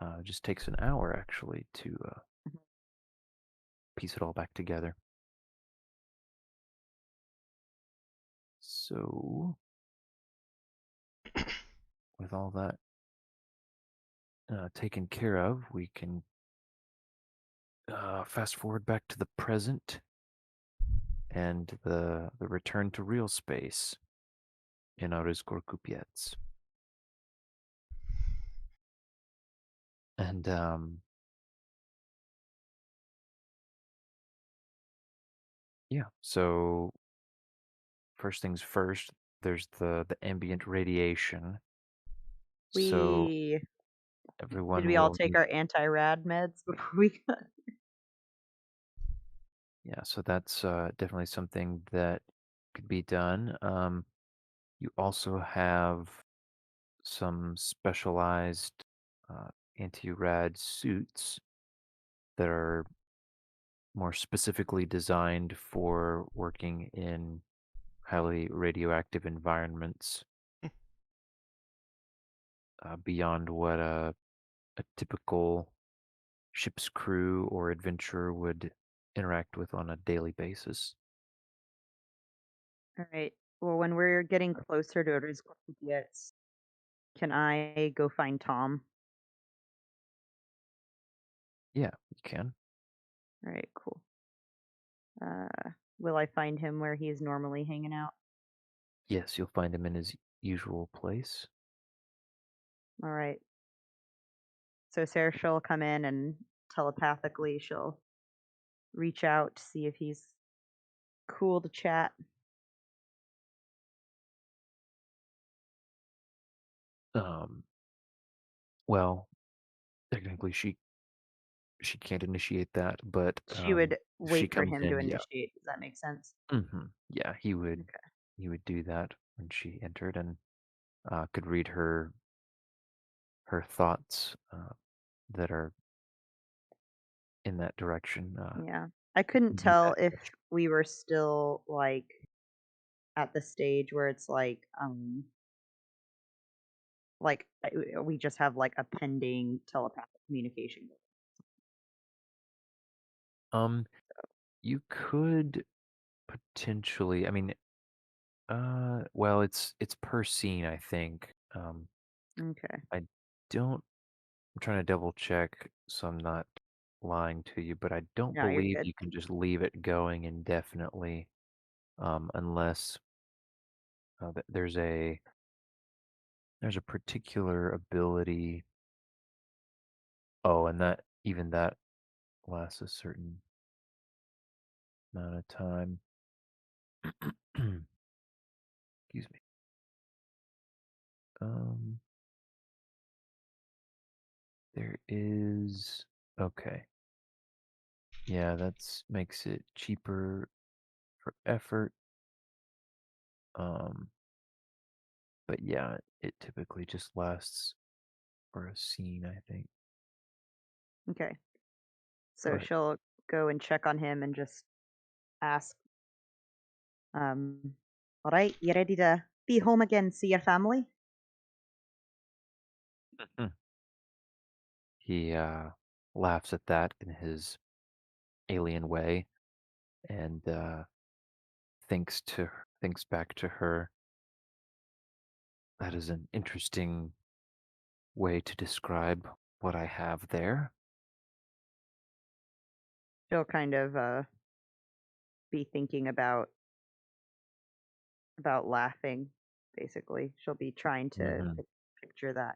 A: It just takes an hour actually to
D: Mhm.
A: piece it all back together. So, with all that taken care of, we can fast forward back to the present and the return to real space in Arizkor Kupiec. And yeah, so first things first, there's the ambient radiation. So
D: We did
A: everyone
D: we all
A: will
D: take
A: need,
D: our anti-rad meds before we got?
A: yeah, so that's definitely something that could be done. You also have some specialized uh, anti-rad suits that are more specifically designed for working in highly radioactive environments beyond what a typical ship's crew or adventurer would interact with on a daily basis.
D: All right. Well, when we're getting closer to Rizquapiets, can I go find Tom?
A: Yeah, you can.
D: All right, cool. Will I find him where he's normally hanging out?
A: Yes, you'll find him in his usual place.
D: All right. So Sarah, she'll come in and telepathically she'll reach out to see if he's cool to chat.
A: Um, well, technically she can't initiate that, but
D: She would
A: if she
D: wait for
A: comes
D: him to
A: in, yeah.
D: initiate. Does that make sense?
A: Yeah,
D: Okay.
A: he would do that when she entered and could read her thoughts that are in that direction.
D: Yeah. I couldn't
A: View
D: tell
A: that
D: if
A: direction.
D: we were still like at the stage where it's like we just have like a pending telepathic communication.
A: Um, you could potentially, I mean, well, it's per scene, I think.
D: Okay.
A: I don't. I'm trying to double check, so I'm not lying to you, but I don't
D: No, you're
A: believe
D: good.
A: you can just leave it going indefinitely, unless there's a particular ability. Oh, and that even that lasts a certain amount of time. Excuse me. Um, there is okay. Yeah, that's makes it cheaper for effort. Um, but yeah, it typically just lasts for a scene, I think.
D: Okay. So
A: But
D: she'll go and check on him and just ask, all right, you ready to be home again, see your family?
A: he laughs at that in his alien way and thinks back to her. That is an interesting way to describe what I have there.
D: She'll kind of be thinking about laughing, basically. She'll be trying to
A: hmm
D: picture that.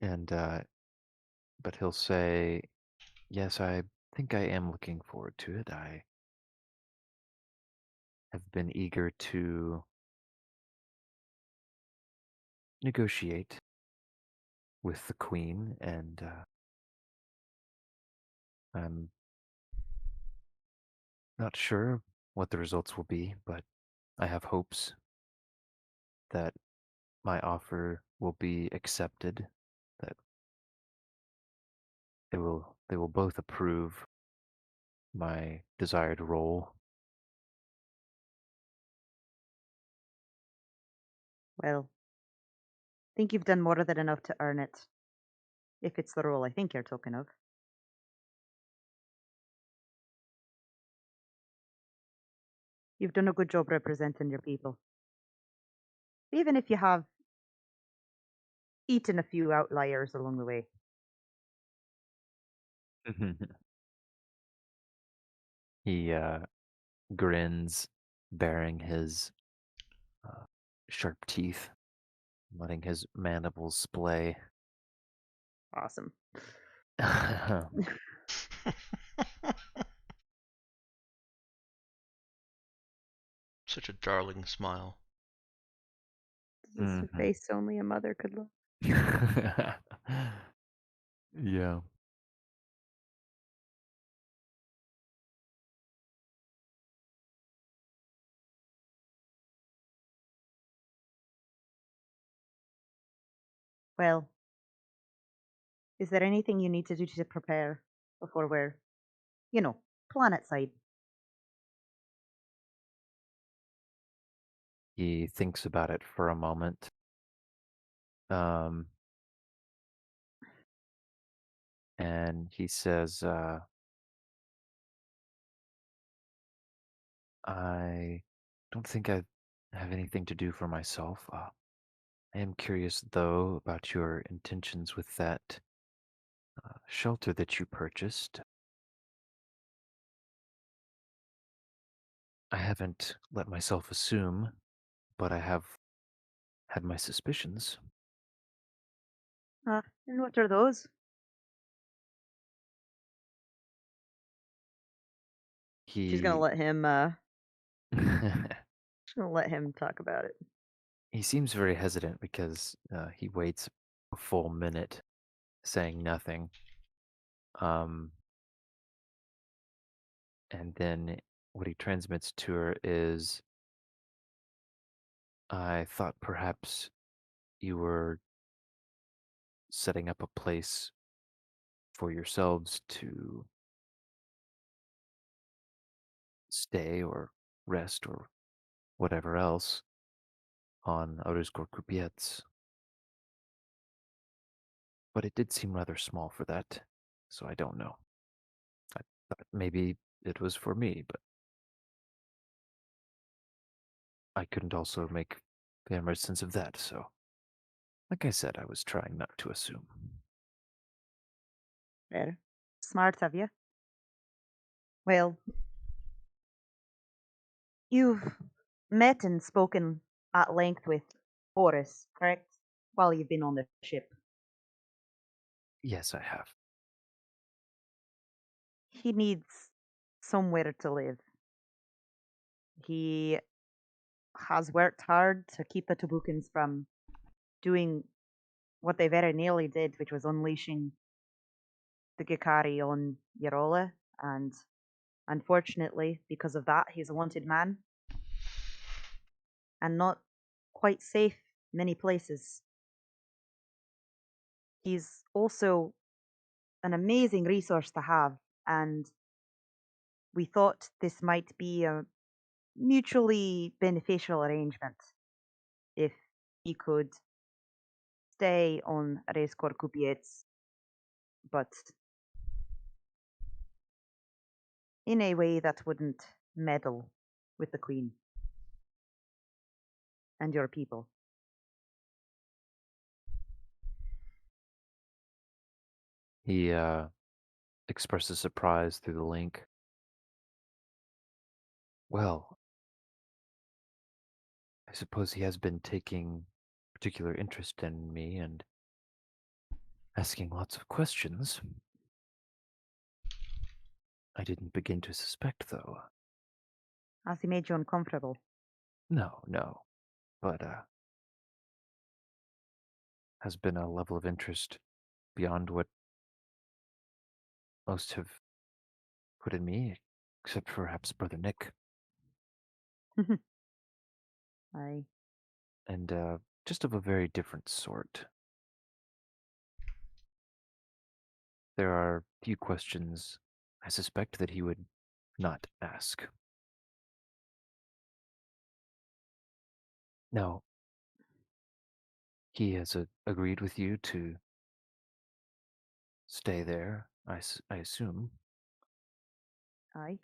A: And but he'll say, "Yes, I think I am looking forward to it. I have been eager to negotiate with the queen, and I'm not sure what the results will be, but I have hopes that my offer will be accepted, that they will both approve my desired role.
D: Well, I think you've done more than enough to earn it. If it's the role I think you're talking of. You've done a good job representing your people. Even if you have eaten a few outliers along the way.
A: He grins, baring his sharp teeth, letting his mandibles splay.
D: Awesome.
B: Such a darling smile.
D: This is a
A: Mhm.
D: face only a mother could love.
A: Yeah.
D: Well, is there anything you need to do to prepare before we're, planet side?
A: He thinks about it for a moment. And he says, I don't think I have anything to do for myself. I am curious, though, about your intentions with that shelter that you purchased. I haven't let myself assume, but I have had my suspicions.
D: And what are those? She's gonna
A: He
D: let him she's gonna let him talk about it.
A: he seems very hesitant because he waits a full minute saying nothing. Um, and then what he transmits to her is, I thought perhaps you were setting up a place for yourselves to stay or rest or whatever else on Aurusgor Kupiets. But it did seem rather small for that, so I don't know. I thought maybe it was for me, but I couldn't also make very much sense of that, so like I said, I was trying not to assume.
D: Fair. Smart of you. Well, you've met and spoken at length with Boris, correct? While you've been on the ship.
A: Yes, I have.
D: He needs somewhere to live. He has worked hard to keep the Tabukans from doing what they very nearly did, which was unleashing the Gikari on Yarola. And unfortunately, because of that, he's a wanted man and not quite safe many places. He's also an amazing resource to have, and we thought this might be a mutually beneficial arrangement if he could stay on Reskor Kupiets, but in a way that wouldn't meddle with the Queen and your people.
A: He expresses surprise through the link. Well, I suppose he has been taking particular interest in me and asking lots of questions. I didn't begin to suspect, though.
D: Has he made you uncomfortable?
A: No. But has been a level of interest beyond what most have put in me, except perhaps Brother Nick.
D: Aye.
A: And just of a very different sort. There are few questions I suspect that he would not ask. Now, he has agreed with you to stay there, I assume.
D: Aye.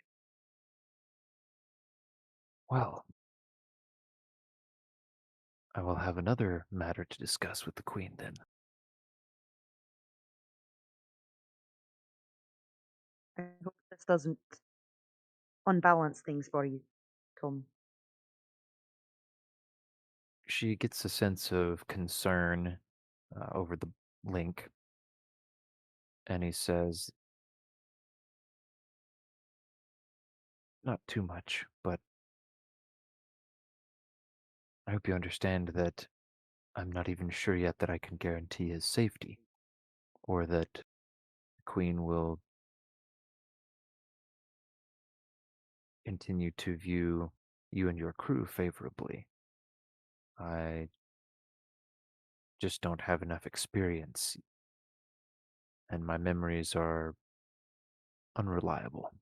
A: Well, I will have another matter to discuss with the Queen then.
D: I hope this doesn't unbalance things for you, Tom.
A: She gets a sense of concern over the link, and he says, not too much, but I hope you understand that I'm not even sure yet that I can guarantee his safety, or that the Queen will continue to view you and your crew favorably. I just don't have enough experience, and my memories are unreliable.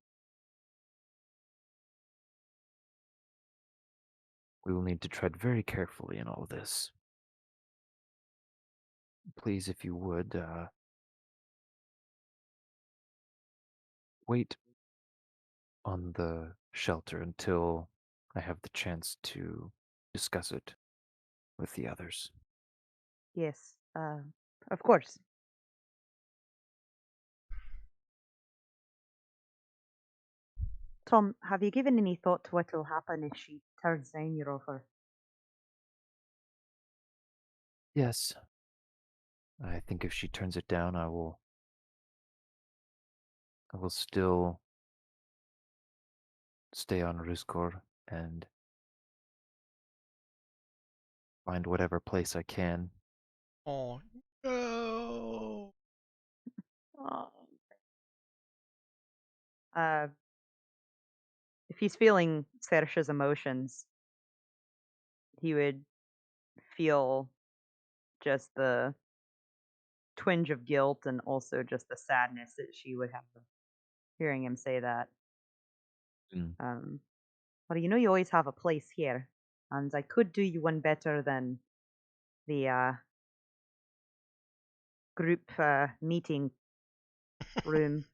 A: We will need to tread very carefully in all this. Please, if you would, wait on the shelter until I have the chance to discuss it with the others.
D: Yes, of course. Tom, have you given any thought to what will happen if she turns down your offer?
A: Yes, I think if she turns it down, I will still stay on Ruskor and find whatever place I can.
B: Oh no.
D: Oh. Uh, if he's feeling Sersha's emotions, he would feel just the twinge of guilt and also just the sadness that she would have hearing him say that.
A: Mm.
D: Well, you know you always have a place here, and I could do you one better than the group meeting room,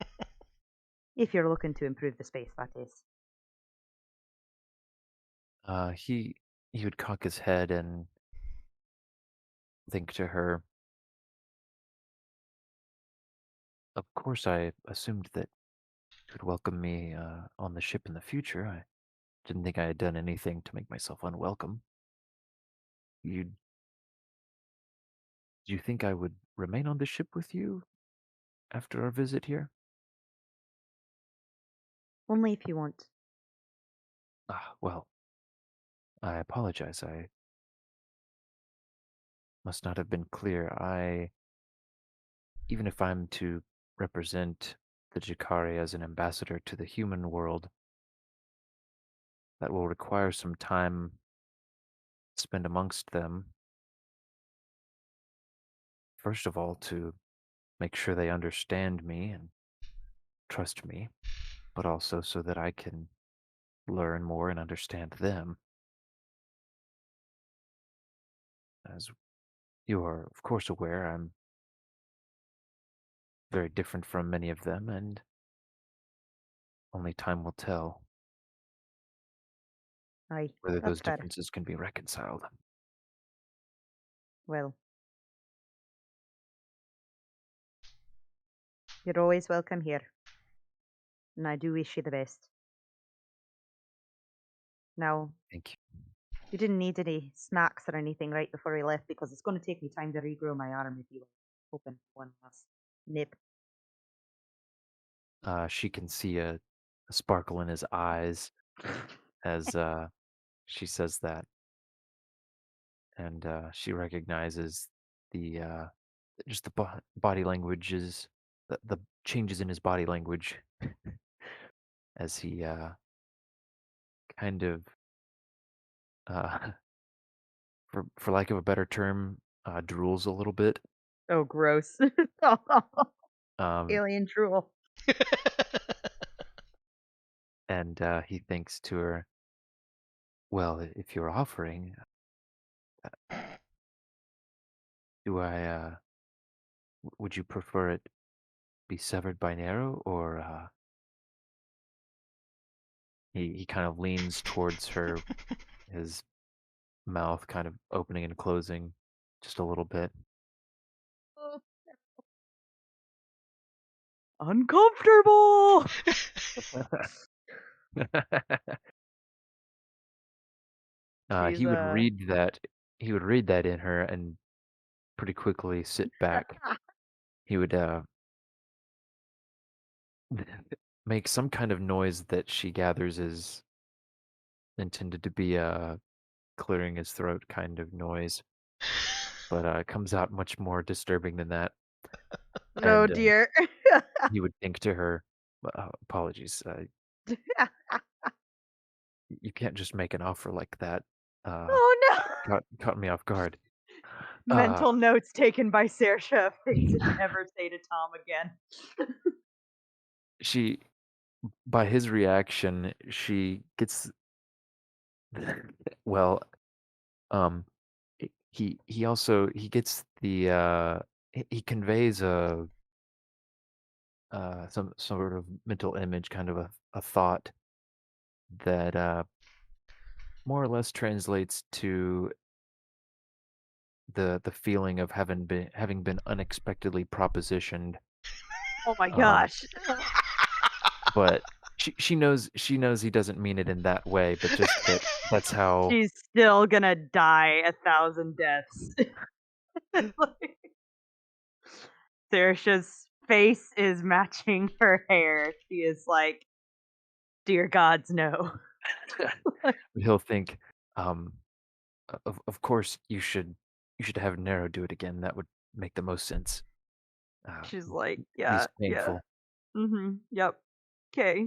D: if you're looking to improve the space, that is.
A: He would cock his head and think to her, of course I assumed that you would welcome me on the ship in the future. I didn't think I had done anything to make myself unwelcome. Do you think I would remain on the ship with you after our visit here?
D: Only if you want.
A: Well, I apologize. I must not have been clear. Even if I'm to represent the Jakari as an ambassador to the human world, that will require some time spent amongst them. First of all, to make sure they understand me and trust me, but also so that I can learn more and understand them. As you are, of course, aware, I'm very different from many of them, and only time will tell
D: Aye,
A: whether
D: that's
A: those
D: fair.
A: differences can be reconciled.
D: Well, you're always welcome here, and I do wish you the best. Now,
A: Thank you.
D: you didn't need any snacks or anything right before we left because it's going to take me time to regrow my arm if you were hoping for one last nip.
A: She can see a sparkle in his eyes as she says that, and she recognizes the just the body languages, the changes in his body language as he kind of, uh, for lack of a better term, drools a little bit.
D: Oh, gross. Alien drool.
A: And he thinks to her, "Well, if you're offering, do I? Would you prefer it be severed by Nero, or?" He kind of leans towards her, his mouth kind of opening and closing just a little bit.
D: Uncomfortable. She's
A: He would read that. He would read that in her and pretty quickly sit back. He would make some kind of noise that she gathers is intended to be a clearing his throat kind of noise, but it comes out much more disturbing than that.
D: Oh
A: And
D: dear.
A: he would think to her, "Apologies, you can't just make an offer like that.
D: Oh no.
A: Caught me off guard."
D: Mental notes taken by Saoirse. Things to never say to Tom again.
A: She, by his reaction, she gets well. He also he gets the he conveys some sort of mental image, kind of a thought that more or less translates to the feeling of having been unexpectedly propositioned.
D: Oh my
A: Um,
D: gosh.
A: but she knows he doesn't mean it in that way, but just that's how.
D: She's still gonna die 1,000 deaths. Saoirse's face is matching her hair. She is like, dear gods, no.
A: He'll think, of course you should have Nero do it again. That would make the most sense.
D: She's like,
A: He's
D: yeah.
A: painful.
D: Yep. Okay.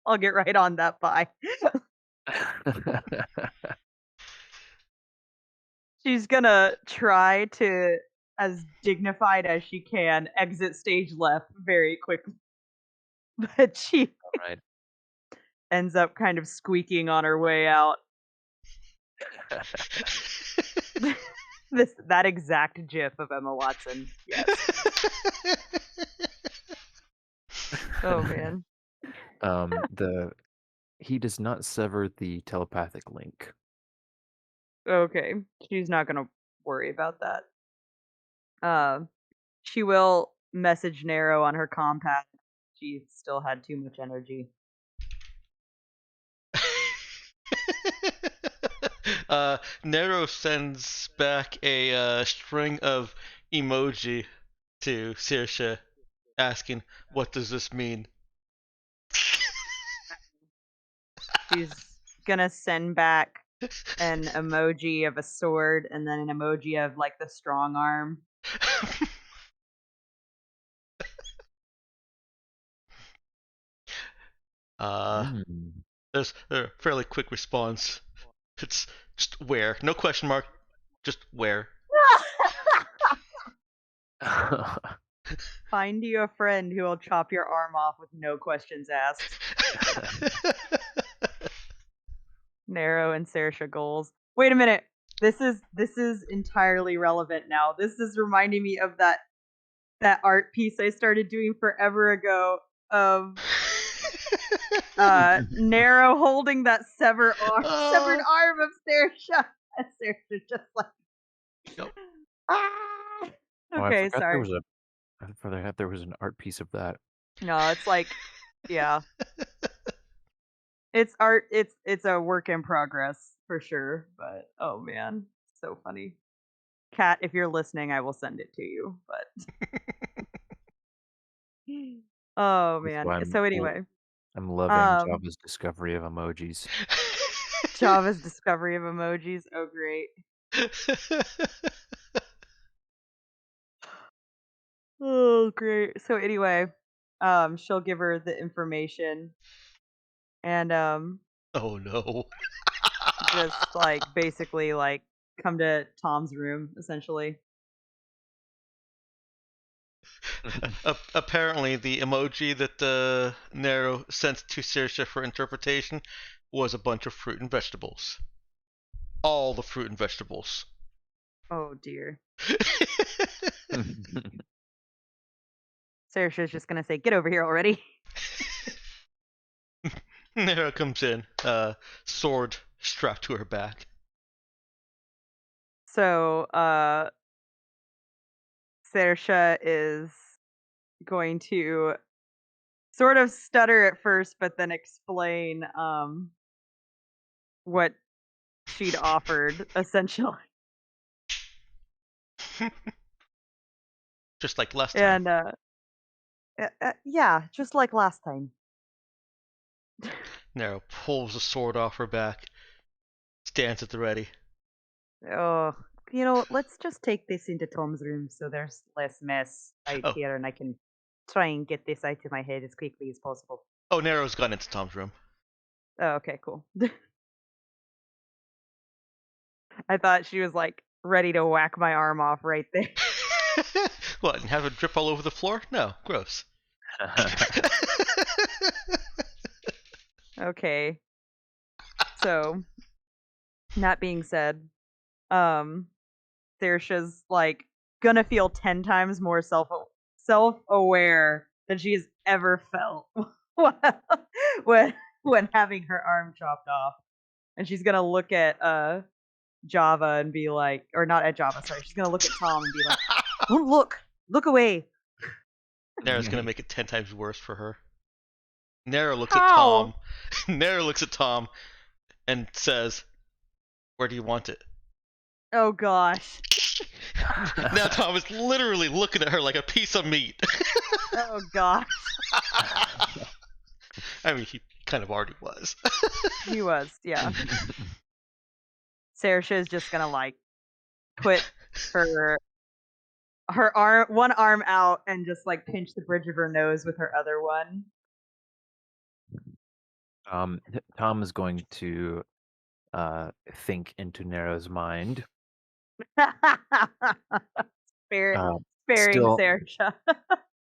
D: I'll get right on that. Bye. She's gonna try to, as dignified as she can, exit stage left very quickly. But she
A: All right.
D: ends up kind of squeaking on her way out. That exact gif of Emma Watson. Yes. Oh man.
A: He does not sever the telepathic link.
D: Okay. She's not gonna worry about that. She will message Nero on her compad. She still had too much energy.
B: Nero sends back a string of emoji to Saoirse, asking, "What does this mean?"
D: She's gonna send back an emoji of a sword and then an emoji of like the strong arm.
B: There's a fairly quick response. It's just where, no question mark, just where.
D: Find you a friend who will chop your arm off with no questions asked. Nero and Saoirse goals. Wait a minute. This is entirely relevant now. This is reminding me of that art piece I started doing forever ago of Nero holding that severed arm of Saoirse. And Saoirse just like
B: Yep.
D: ah!
A: Oh,
D: Okay,
A: I forgot
D: sorry.
A: there was an art piece of that.
D: No, it's like yeah. It's art. It's a work in progress for sure. But oh man, so funny. Kat, if you're listening, I will send it to you. But oh man. So anyway,
A: I'm loving Java's discovery of emojis.
D: Java's discovery of emojis. Oh great. Oh great. So anyway, she'll give her the information, and
B: oh no.
D: just like basically like come to Tom's room essentially.
B: Apparently, the emoji that Nero sent to Saoirse for interpretation was a bunch of fruit and vegetables. All the fruit and vegetables.
D: Oh dear. Saoirse's just gonna say, "Get over here already."
B: Nero comes in, sword strapped to her back.
D: So, Saoirse is going to sort of stutter at first, but then explain what she'd offered, essentially.
B: Just like last time.
D: And yeah, just like last time.
B: Nero pulls the sword off her back, stands at the ready.
D: Oh, you know, let's just take this into Tom's room so there's less mess out
B: Oh.
D: here, and I can try and get this out of my head as quickly as possible.
B: Oh, Nero's gone into Tom's room.
D: Oh, okay, cool. I thought she was like ready to whack my arm off right there.
B: What, and have it drip all over the floor? No, gross.
D: Okay. So, that being said, Saoirse's like gonna feel 10 times more self-aware than she's ever felt when having her arm chopped off. And she's gonna look at Java and be like, or not at Java, sorry. She's gonna look at Tom and be like, "Don't look away."
B: Nero's gonna make it 10 times worse for her. Nero looks
D: How?
B: at Tom. Nero looks at Tom and says, "Where do you want it?"
D: Oh gosh.
B: Now Tom is literally looking at her like a piece of meat.
D: Oh gosh.
B: I mean, he kind of already was.
D: He was, yeah. Saoirse is just gonna like put her one arm out and just like pinch the bridge of her nose with her other one.
A: Tom is going to think into Nero's mind.
D: Sparing
A: Still-
D: Saoirse.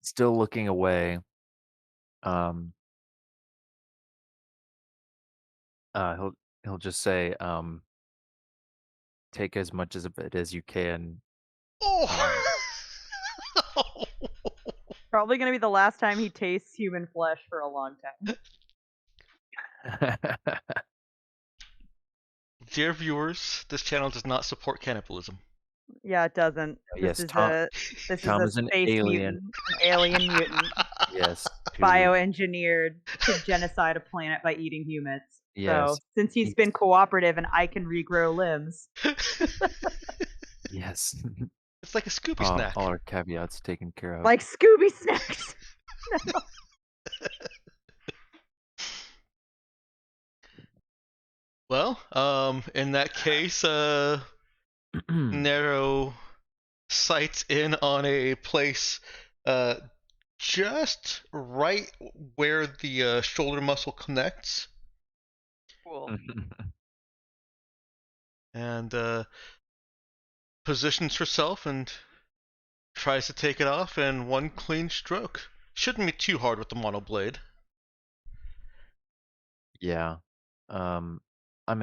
A: Still looking away. He'll just say, take as much of it as you can.
B: Oh!
D: Probably gonna be the last time he tastes human flesh for a long time.
B: Dear viewers, this channel does not support cannibalism.
D: Yeah, it doesn't.
A: Yes,
D: This is
A: Tom-
D: a this
A: Tom
D: is
A: is
D: a
A: an
D: space
A: alien.
D: mutant, an alien mutant,
A: Yes. to-
D: bioengineered to genocide a planet by eating humans.
A: Yes.
D: So since he's
A: He's-
D: been cooperative and I can regrow limbs,
A: Yes.
B: It's like a Scooby snack.
A: All our caveats taken care of.
D: like Scooby snacks.
B: Well, in that case, Nero sights in on a place just right where the shoulder muscle connects,
D: Cool.
B: and positions herself and tries to take it off in one clean stroke. Shouldn't be too hard with the monoblade.
A: Yeah. I'm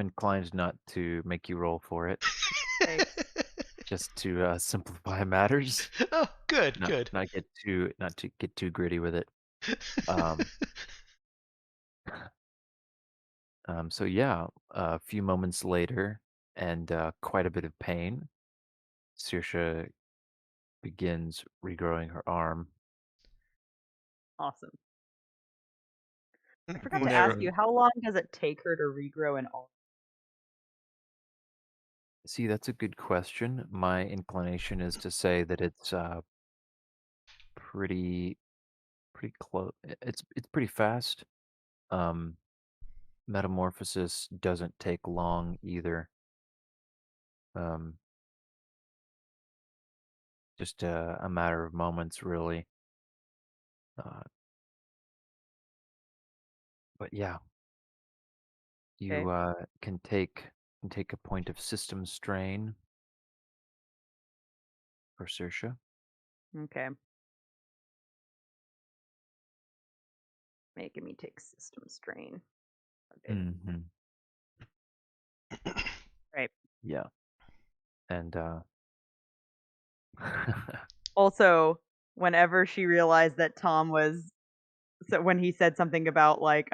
A: inclined not to make you roll for it,
D: Thanks.
A: just to simplify matters.
B: Oh, good,
A: Not,
B: good.
A: not to get too gritty with it. So yeah, a few moments later, and quite a bit of pain, Saoirse begins regrowing her arm.
D: Awesome. I forgot to
B: Nero-
D: ask you, how long does it take her to regrow an arm?
A: See, that's a good question. My inclination is to say that it's pretty close. It's pretty fast. Metamorphosis doesn't take long either. Just a matter of moments, really. But yeah, you
D: Okay.
A: can take a point of system strain for Saoirse.
D: Okay. making me take system strain. Okay.
A: Mm-hmm.
D: Right.
A: Yeah. And
D: Also, whenever she realized that Tom was, so when he said something about like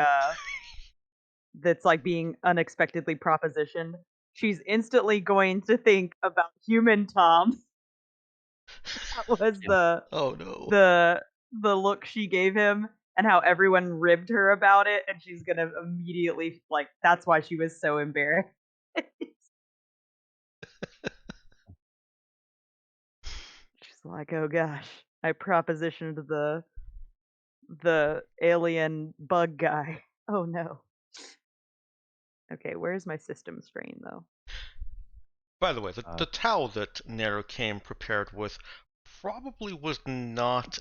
D: that's like being unexpectedly propositioned, she's instantly going to think about human Tom. That was
A: Yeah.
B: Oh no.
D: the look she gave him and how everyone ribbed her about it, and she's gonna immediately like that's why she was so embarrassed. She's like, oh gosh, I propositioned the alien bug guy. Oh no. Okay, where's my system strain though?
F: By the way, the towel that Nero came prepared with probably was not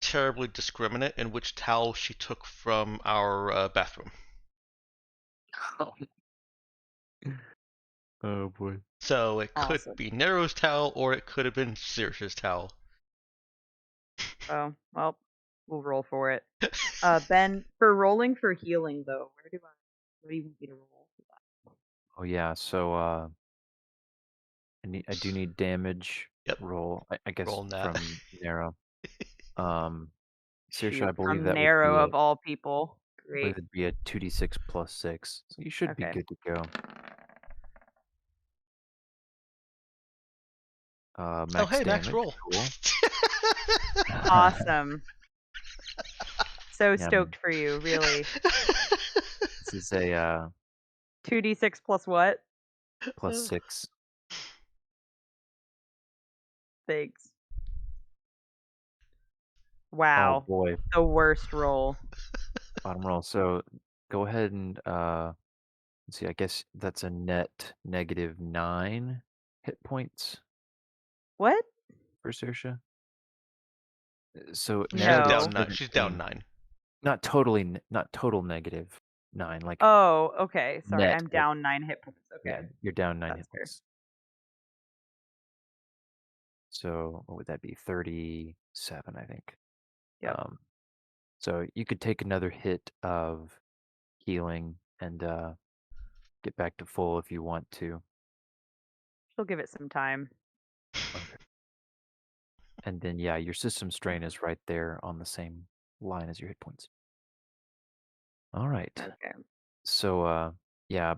F: terribly discriminate in which towel she took from our bathroom.
A: Oh boy.
F: So it could
D: Awesome.
F: be Nero's towel or it could have been Saoirse's towel.
D: Oh, well, we'll roll for it. Ben, for rolling for healing though, where do you want me to roll for that?
A: Oh yeah. So I do need damage
F: Yep.
A: roll. I guess
F: Roll that.
A: from Nero. Saoirse,
D: Shoot,
A: I believe
D: from
A: that
D: Nero
A: would
D: of all people.
A: be I believe
D: Great.
A: it'd be a 2d6 plus 6. So you should be
D: Okay.
A: good to go. Max
F: Oh hey,
A: damage.
F: max roll.
A: Cool.
D: Awesome. So
A: Yeah,
D: stoked for you, really.
A: This is a
D: 2d6 plus what?
A: plus 6.
D: Thanks.
A: Oh
D: Wow.
A: boy,
D: The worst roll.
A: bottom roll. So go ahead and let's see. I guess that's a net negative 9 hit points
D: What?
A: for Saoirse. So
F: She's
A: Nero gets
F: down
D: No.
F: 9. She's down
A: 17.
F: 9.
A: Not totally, not total negative 9. Like
D: Oh, okay. Sorry,
A: net.
D: I'm down 9 hit points.
A: Yeah,
D: Okay.
A: you're down 9
D: That's
A: hit
D: fair.
A: points. So what would that be? 37, I think.
D: Yep.
A: So you could take another hit of healing and get back to full if you want to.
D: She'll give it some time.
A: Okay. And then yeah, your system strain is right there on the same line as your hit points. All right.
D: Okay.
A: So yeah,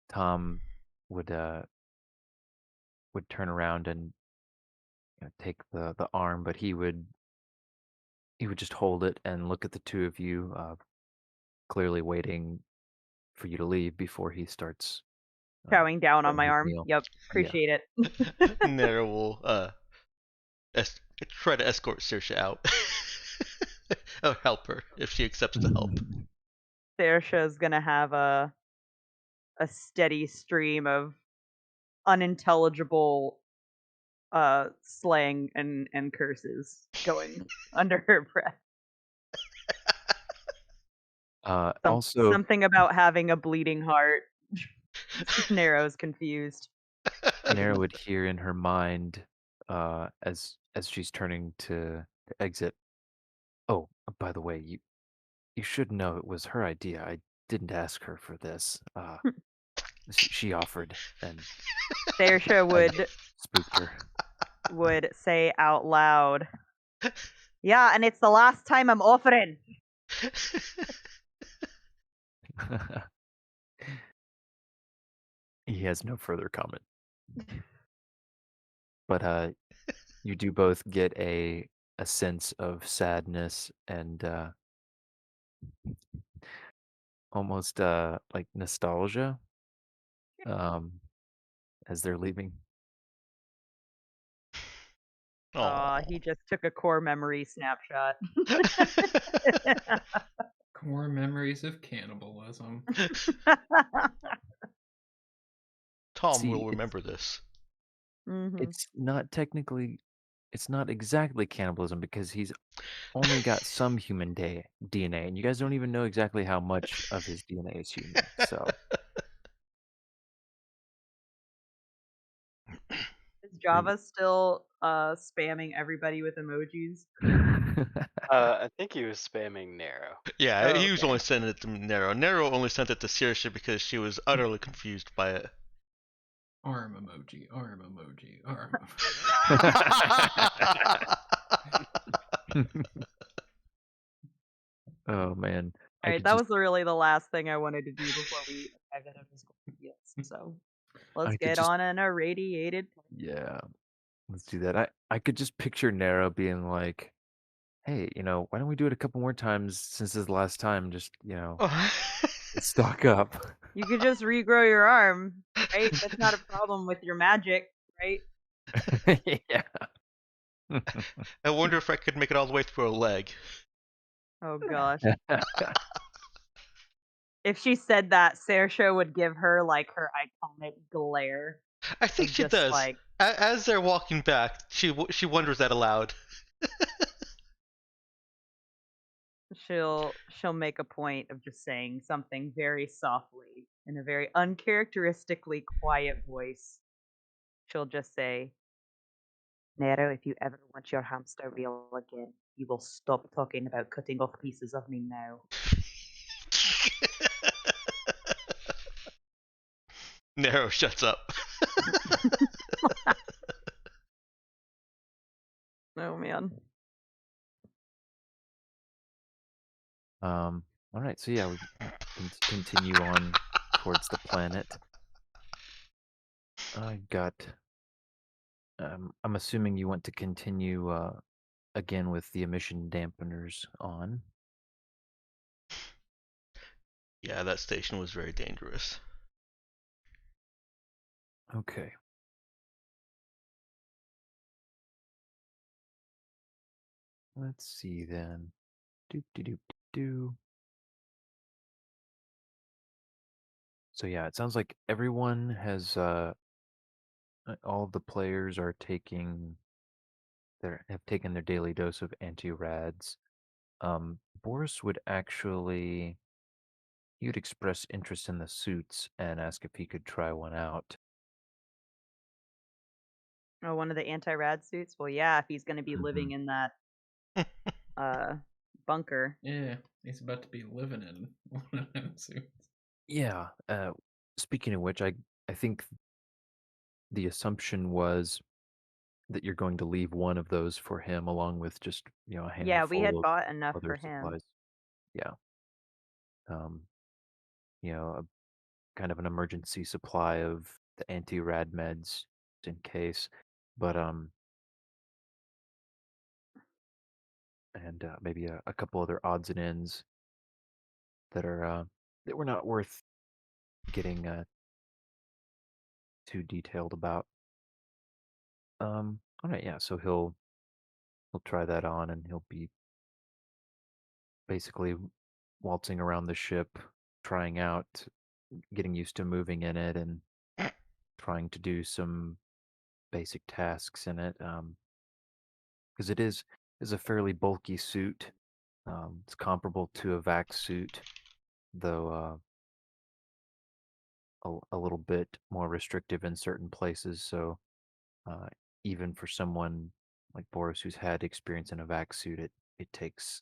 A: Tom would turn around and take the arm, but he would just hold it and look at the two of you, clearly waiting for you to leave before he starts
D: Chowing down on
A: starting
D: my
A: his
D: arm.
A: meal.
D: Yep.
A: Yeah.
D: Appreciate it.
F: Nero will try to escort Saoirse out. Or help her if she accepts the help.
D: Saoirse's gonna have a steady stream of unintelligible slang and curses going under her breath.
A: Also,
D: Something about having a bleeding heart. Nero's confused.
A: Nero would hear in her mind as she's turning to exit. Oh, by the way, you should know it was her idea. I didn't ask her for this. She offered, and
D: Saoirse would
A: spooked her.
D: would say out loud, "Yeah, and it's the last time I'm offering."
A: He has no further comment. But you do both get a sense of sadness and almost like nostalgia as they're leaving.
D: He just took a core memory snapshot.
C: Core memories of cannibalism.
F: Tom
A: See,
F: will remember this.
D: Mhm.
A: It's not technically, it's not exactly cannibalism because he's only got some human DNA, and you guys don't even know exactly how much of his DNA is human. So
D: Is Java still spamming everybody with emojis?
E: I think he was spamming Nero.
F: Yeah,
D: Oh,
F: he was
D: okay.
F: only sending it to Nero. Nero only sent it to Saoirse because she was utterly confused by it.
C: Arm emoji, arm emoji, arm emoji.
A: Oh man. I
D: Alright,
A: could
D: that
A: just
D: was really the last thing I wanted to do before we dived into physical deals. So let's
A: could
D: get
A: just
D: on an irradiated.
A: yeah. Let's do that. I could just picture Nero being like, "Hey, why don't we do it a couple more times since this is the last time? Just, let's stock up."
D: You could just regrow your arm, right? That's not a problem with your magic, right?
A: Yeah.
F: I wonder if I could make it all the way through a leg.
D: Oh gosh. If she said that, Saoirse would give her like her iconic glare.
F: I think
D: of
F: she
D: just,
F: does.
D: Like,
F: As they're walking back, she wonders that aloud.
D: she'll make a point of just saying something very softly in a very uncharacteristically quiet voice. She'll just say, Nero, if you ever want your hamster real again, you will stop talking about cutting off pieces of me now.
F: Nero shuts up.
D: Oh man.
A: All right. So yeah, we can continue on towards the planet. I got. I'm assuming you want to continue again with the emission dampeners on.
F: Yeah, that station was very dangerous.
A: Okay. Let's see then. Do. So yeah, it sounds like everyone has all of the players are have taken their daily dose of anti-rads. Boris would actually he would express interest in the suits and ask if he could try one out.
D: Oh, one of the anti-rad suits? Well, yeah, if he's going to be living
A: Mhm.
D: in that bunker.
C: Yeah, he's about to be living in one of them suits.
A: Yeah. Speaking of which, I think the assumption was that you're going to leave one of those for him, along with just a
D: Yeah, we had
A: handful of
D: bought enough
A: other
D: for him.
A: supplies. Yeah. Um, a kind of an emergency supply of the anti-rad meds in case, but and maybe a couple other odds and ends that were not worth getting too detailed about. All right, yeah. So he'll try that on, and he'll be basically waltzing around the ship, trying out, getting used to moving in it, and trying to do some basic tasks in it. Because it is a fairly bulky suit. It's comparable to a vac suit, though a little bit more restrictive in certain places. So uh, even for someone like Boris who's had experience in a vac suit, it's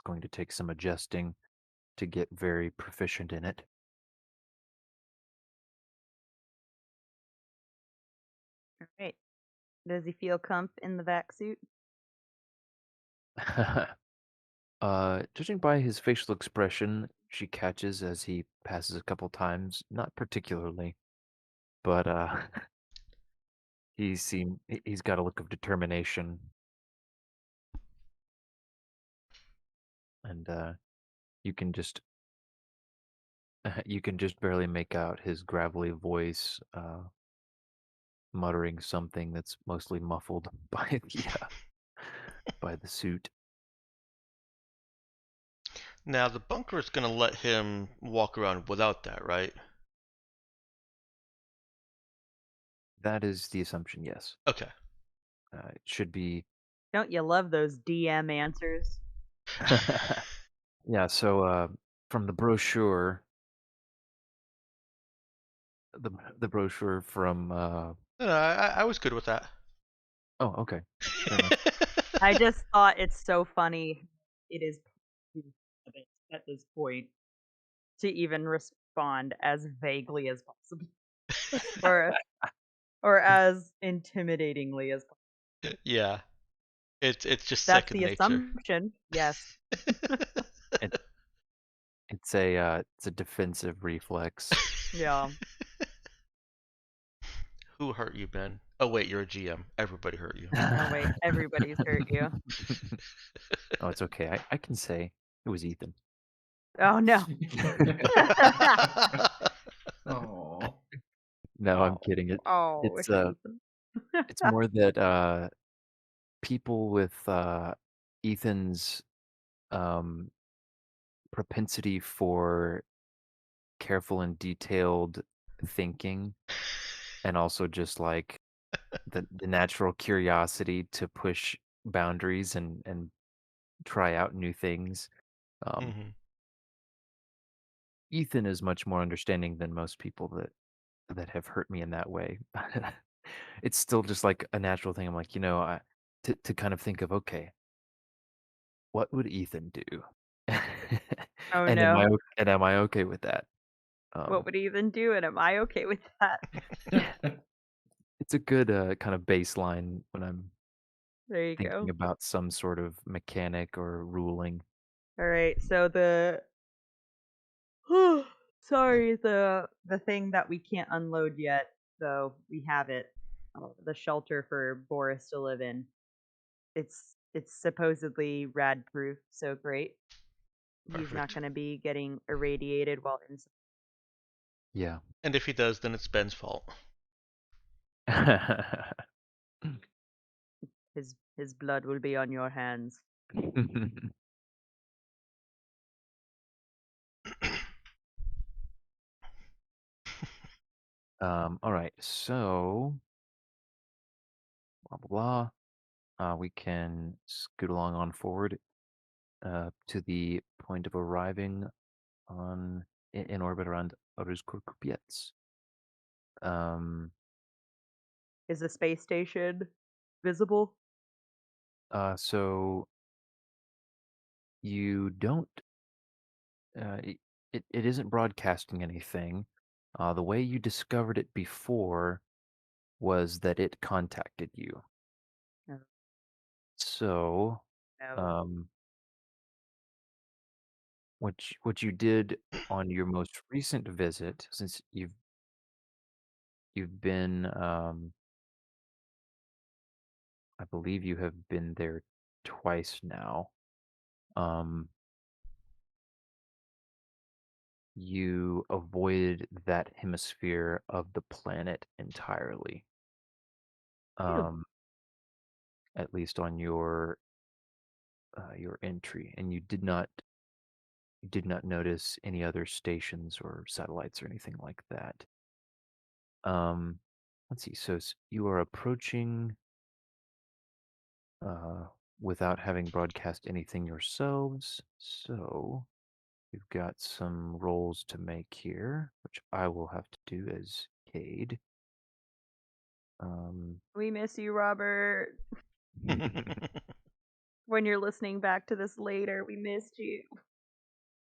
A: going to take some adjusting to get very proficient in it.
D: All right. Does he feel comp in the vac suit?
A: Judging by his facial expression, she catches as he passes a couple times, not particularly, but he's got a look of determination, and you can just you can just barely make out his gravelly voice muttering something that's mostly muffled by by the suit.
F: Now, the bunker is going to let him walk around without that, right?
A: That is the assumption, yes.
F: Okay.
A: It should be.
D: Don't you love those DM answers?
A: Yeah, so from the brochure, the brochure from
F: I was good with that.
A: Oh, okay. Fair enough.
D: I just thought it's so funny. It is at this point to even respond as vaguely as possible, or or as intimidatingly as possible.
F: Yeah, it's just
D: That's
F: second
D: the
F: nature.
D: assumption. Yes.
A: It, it's a defensive reflex.
D: Yeah.
F: Who hurt you, Ben? Oh wait, you're a GM. Everybody hurt you.
D: Oh wait, everybody's hurt you.
A: Oh, it's okay. I can say it was Ethan.
D: Oh no.
C: Oh.
A: No, I'm kidding.
D: Oh,
A: It's
D: Ethan.
A: it's more that people with Ethan's um propensity for careful and detailed thinking, and also just like the natural curiosity to push boundaries and try out new things. Um,
F: Mhm.
A: Ethan is much more understanding than most people that have hurt me in that way. It's still just like a natural thing. I'm like, to kind of think of, okay, what would Ethan do?
D: Oh
A: And am
D: no.
A: I okay with that?
D: What would Ethan do, and am I okay with that?
A: It's a good kind of baseline when I'm
D: There you
A: thinking
D: go.
A: about some sort of mechanic or ruling.
D: All right, so the sorry, the thing that we can't unload yet, though we have it. The shelter for Boris to live in. It's supposedly rad proof, so great. He's not
F: Perfect.
D: going to be getting irradiated while inside.
A: Yeah.
F: And if he does, then it's Ben's fault.
D: His blood will be on your hands.
A: All right, so blah blah blah. We can scoot along on forward to the point of arriving in orbit around Oruzkurkupiets. Um,
D: Is the space station visible?
A: so you don't. It isn't broadcasting anything. The way you discovered it before was that it contacted you.
D: No.
A: So,
D: No.
A: um, what you did on your most recent visit, since you've been, I believe you have been there twice now. Um, you avoided that hemisphere of the planet entirely.
D: Ew.
A: At least on your entry, and you did not notice any other stations or satellites or anything like that. Um, let's see. So you are approaching uh, without having broadcast anything yourselves. So you've got some rolls to make here, which I will have to do as Cade.
D: We miss you, Robert. When you're listening back to this later, we missed you.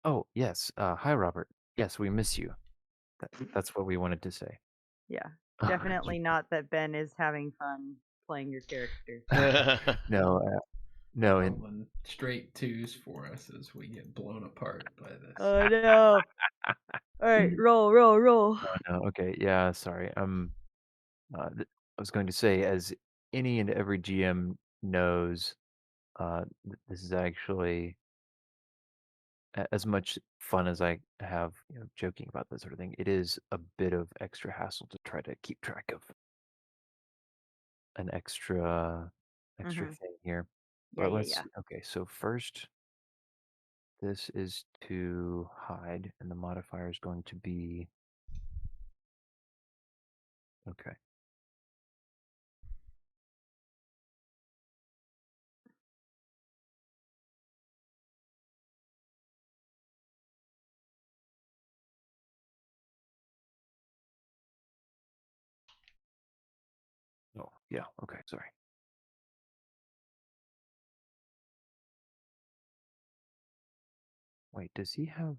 A: Oh, yes. Hi, Robert. Yes, we miss you. That's what we wanted to say.
D: Yeah. Definitely not that Ben is having fun playing your character.
A: No, no, and
C: Rolling straight twos for us as we get blown apart by this.
D: Oh no. Alright, roll.
A: no, okay, yeah, sorry. I was going to say, as any and every GM knows, this is actually as much fun as I have, joking about this sort of thing. It is a bit of extra hassle to try to keep track of an extra
D: Mhm.
A: thing here.
D: Yeah,
A: But
D: yeah,
A: let's
D: yeah.
A: see. Okay, so first, this is to hide, and the modifier is going to be okay. Oh, yeah, okay, sorry. Wait, does he have?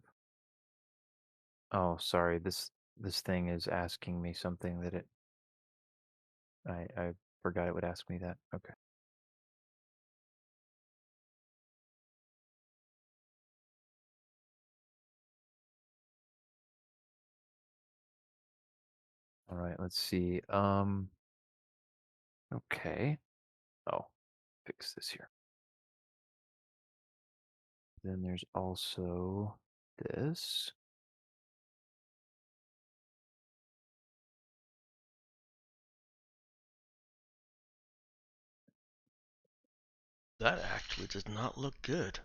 A: Oh, sorry. This thing is asking me something that I forgot it would ask me that. Okay. All right, let's see. Okay. Oh, fix this here. Then there's also this.
F: That actually does not look good.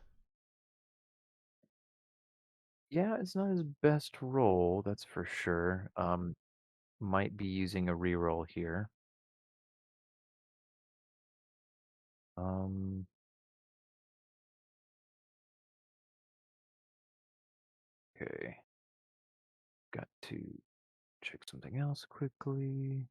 A: Yeah, it's not his best roll, that's for sure. Might be using a reroll here. Um, okay. Got to check something else quickly.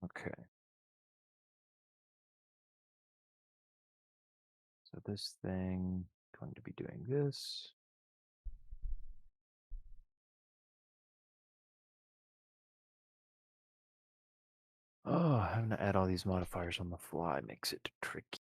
A: Okay. So this thing going to be doing this. Oh, having to add all these modifiers on the fly makes it tricky.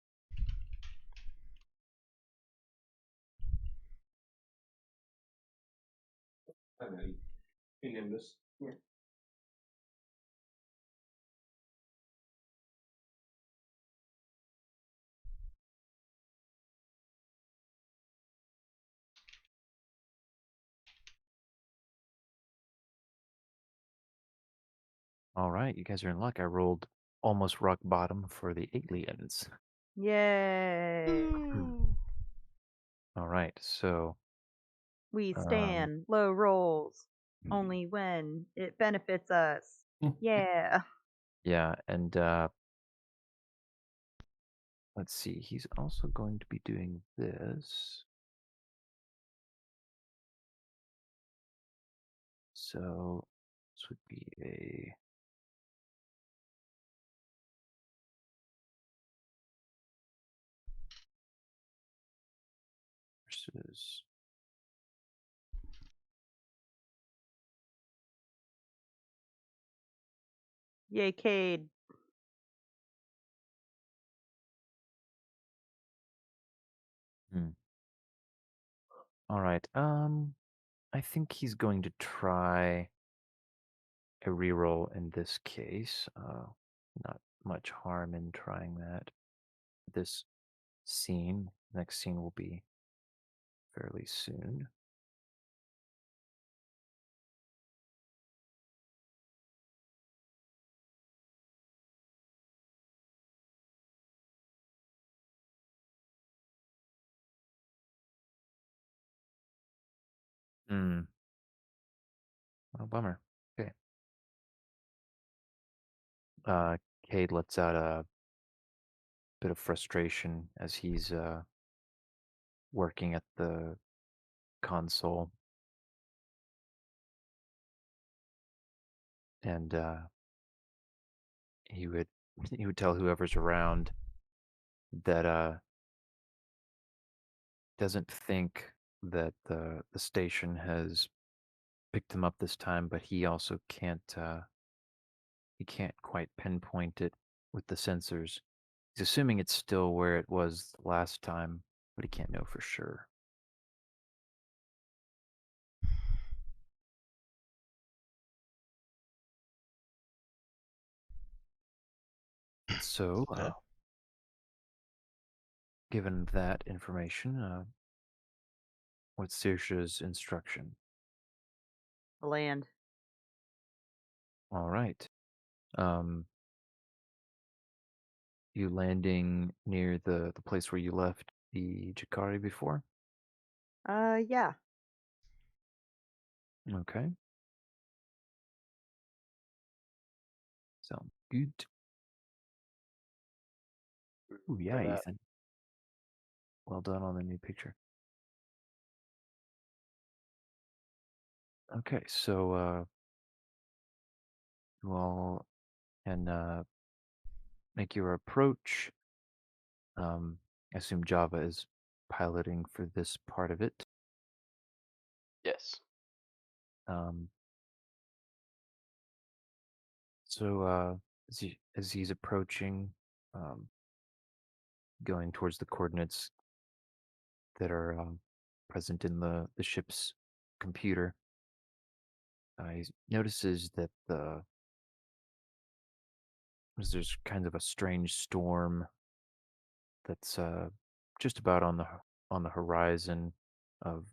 A: All right, you guys are in luck. I rolled almost rock bottom for the aliens.
D: Yay.
A: All right, so
D: We
A: um,
D: stand low rolls only when it benefits us. Yeah.
A: yeah, and let's see. He's also going to be doing this. So this would be a versus.
D: Yay, Cade.
A: All right. I think he's going to try a reroll in this case. Not much harm in trying that. This scene, next scene will be fairly soon. Hmm. Oh, bummer. Okay. Cade lets out a bit of frustration as he's working at the console, and he would he would tell whoever's around that doesn't think that the station has picked him up this time, but he also he can't quite pinpoint it with the sensors. He's assuming it's still where it was last time, but he can't know for sure. So,
F: Okay.
A: given that information, what's Saoirse's instruction?
D: Land.
A: All right. Um, you landing near the place where you left the Jakari before?
D: Yeah.
A: Okay. good. Ooh, yeah,
E: for that.
A: Ethan. Well done on the new picture. Okay, so you all can make your approach. I assume Java is piloting for this part of it.
E: Yes.
A: Um, so as he's approaching, um, going towards the coordinates that are present in the ship's computer, he notices that there's kind of a strange storm that's just about on the horizon of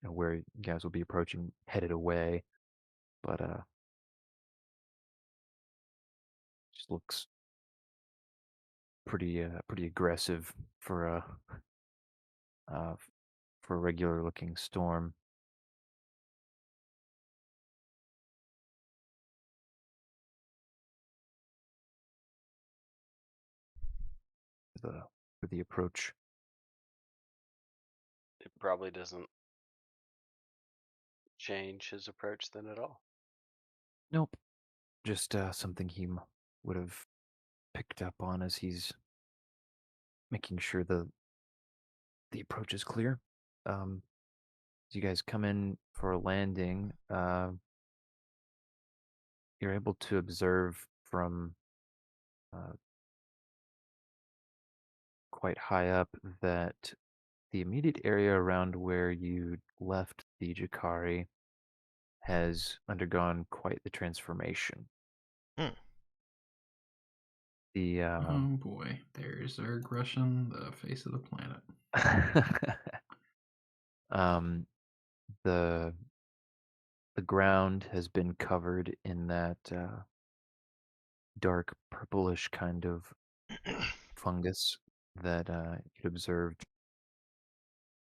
A: where you guys will be approaching, headed away, but just looks pretty aggressive for a uh, for a regular looking storm. The for the approach.
E: It probably doesn't change his approach then at all.
A: Nope, just something he would have picked up on as he's making sure the approach is clear. As you guys come in for a landing, you're able to observe from uh, quite high up that the immediate area around where you left the Jakari has undergone quite the transformation.
F: Hmm.
A: The
C: Oh boy, there's Zerg Russian, the face of the planet.
A: um, the ground has been covered in that dark purplish kind of fungus that you'd observed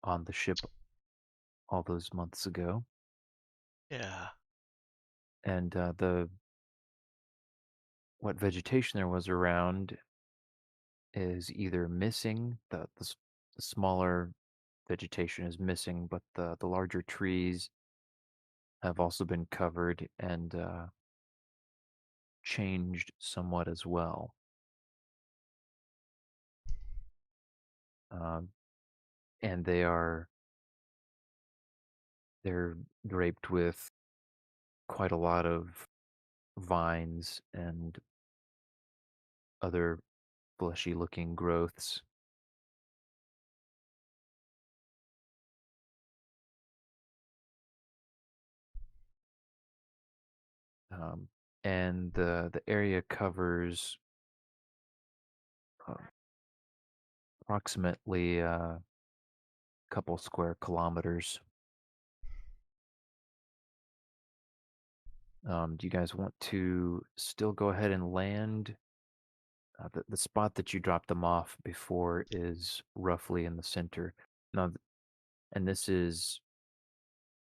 A: on the ship all those months ago,
F: Yeah.
A: and the what vegetation there was around is either missing. The smaller vegetation is missing, but the larger trees have also been covered and changed somewhat as well. Um, and they're draped with quite a lot of vines and other fleshy looking growths. Um, and the area covers uh, approximately a couple square kilometers. Do you guys want to still go ahead and land? The spot that you dropped them off before is roughly in the center. Now, and this is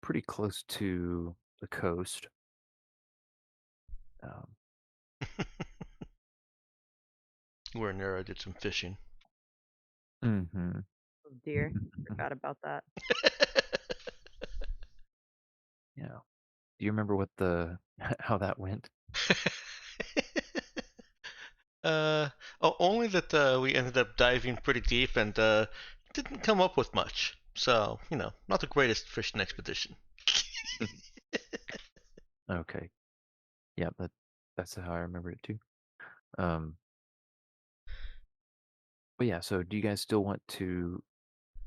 A: pretty close to the coast. Um,
F: Where Nera did some fishing.
A: mhm.
D: Oh dear, forgot about that.
A: Yeah. Do you remember what the how that went?
F: uh, only that we ended up diving pretty deep and didn't come up with much. So, not the greatest fishing expedition.
A: Okay. Yeah, that's how I remember it too. Um, but yeah, so do you guys still want to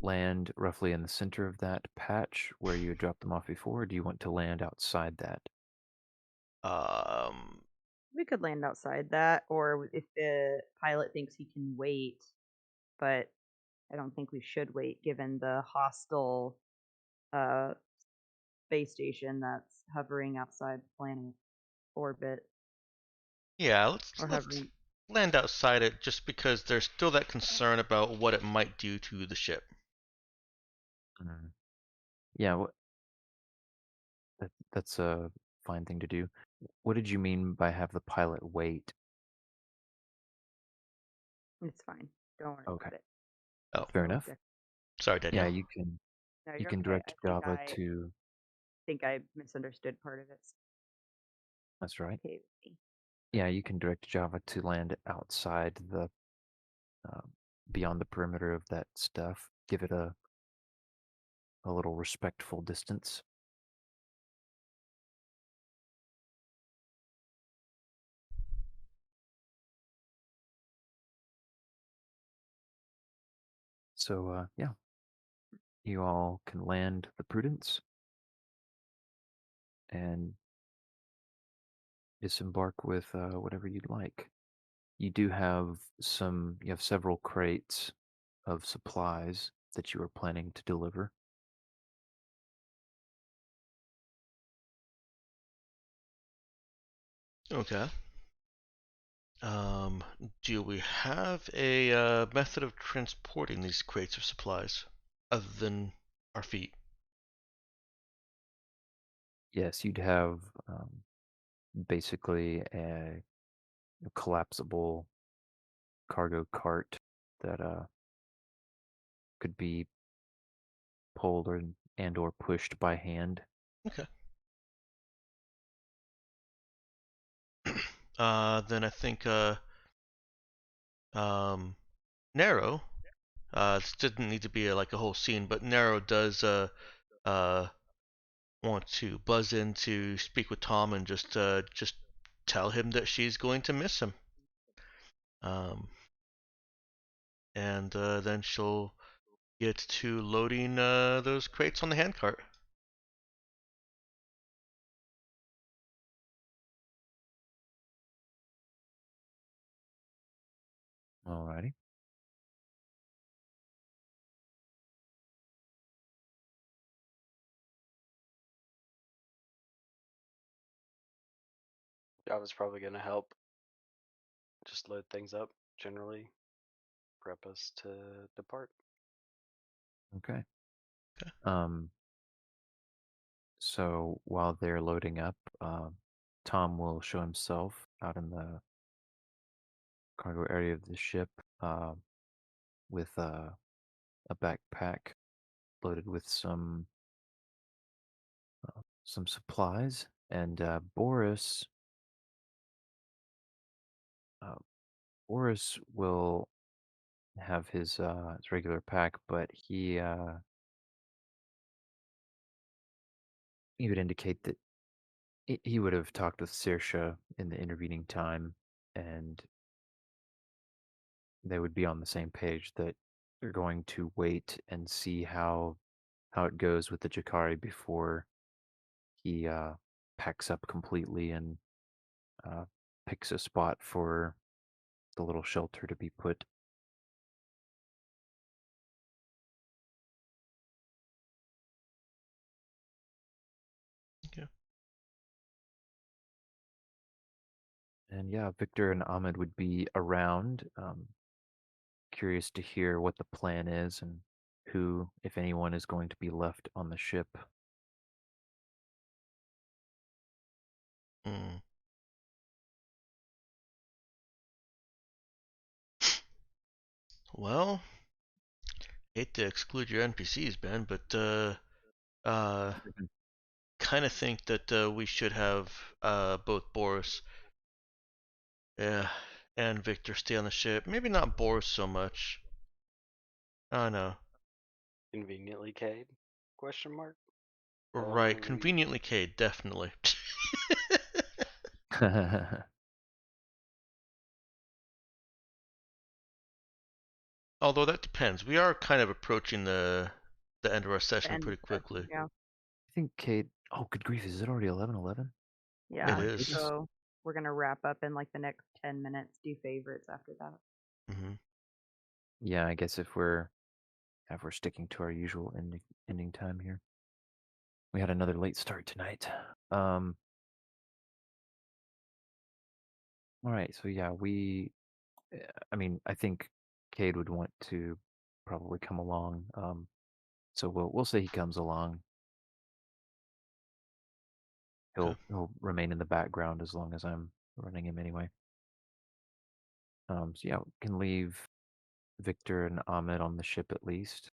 A: land roughly in the center of that patch where you had dropped them off before, or do you want to land outside that?
F: Um,
D: We could land outside that, or if the pilot thinks he can wait, but I don't think we should wait given the hostile uh, space station that's hovering outside the planet orbit
F: yeah, let's
D: or
F: let's
D: hovering.
F: land outside it just because there's still that concern about what it might do to the ship.
A: Mhm. Yeah, that's a fine thing to do. What did you mean by have the pilot wait?
D: It's fine. Don't worry
A: Okay.
D: about it.
F: Oh,
A: Fair
D: No
A: enough.
D: objection.
F: sorry,
A: Yeah,
F: Danielle.
D: No,
A: you
D: you're
A: can
D: okay.
A: direct
D: I think
A: Java
D: I
A: to.
D: think I misunderstood part of it.
A: That's right.
D: Okay with me.
A: Yeah, you can direct Java to land outside the beyond the perimeter of that stuff. Give it a little respectful distance. So yeah, you all can land the Prudence and disembark with whatever you'd like. You do have you have several crates of supplies that you are planning to deliver.
F: Okay. Do we have a method of transporting these crates of supplies other than our feet?
A: Yes, you'd have basically a collapsible cargo cart that could be pulled or pushed by hand.
F: Okay. Then I think um, Narrow. This didn't need to be like a whole scene, but Narrow does uh want to buzz in to speak with Tom and just tell him that she's going to miss him. Um, and then she'll get to loading those crates on the handcart.
A: Alrighty.
E: Java's probably gonna help just load things up generally, prep us to depart.
A: Okay.
F: Okay.
A: So while they're loading up, Tom will show himself out in the cargo area of the ship with a backpack loaded with some supplies, and uh, Boris will have his regular pack, but he would indicate that he would have talked with Saoirse in the intervening time, and they would be on the same page that they're going to wait and see how it goes with the Jakari before he packs up completely and uh, picks a spot for the little shelter to be put.
F: Okay.
A: And yeah, Victor and Ahmed would be around, curious to hear what the plan is and who, if anyone, is going to be left on the ship.
F: Mm. Well, hate to exclude your NPCs, Ben, but uh, kind of think that we should have both Boris and Victor stay on the ship. Maybe not Boris so much. I don't know.
E: Conveniently Cade? Question mark.
F: Right, conveniently Cade, definitely. Although that depends. We are kind of approaching the end of our session
D: And
F: pretty quickly.
D: yeah,
A: I think Kate. Oh, good grief! Is it already 11:11?
D: yeah.
F: It is.
D: So we're gonna wrap up in like the next 10 minutes. Do favorites after that.
F: Hmm.
A: Yeah, I guess if we're sticking to our usual ending time here, we had another late start tonight. All right, so yeah, I mean, I think Cade would want to probably come along. So we'll say he comes along.
F: Okay.
A: He'll remain in the background as long as I'm running him anyway. So yeah, we can leave Victor and Ahmed on the ship at least.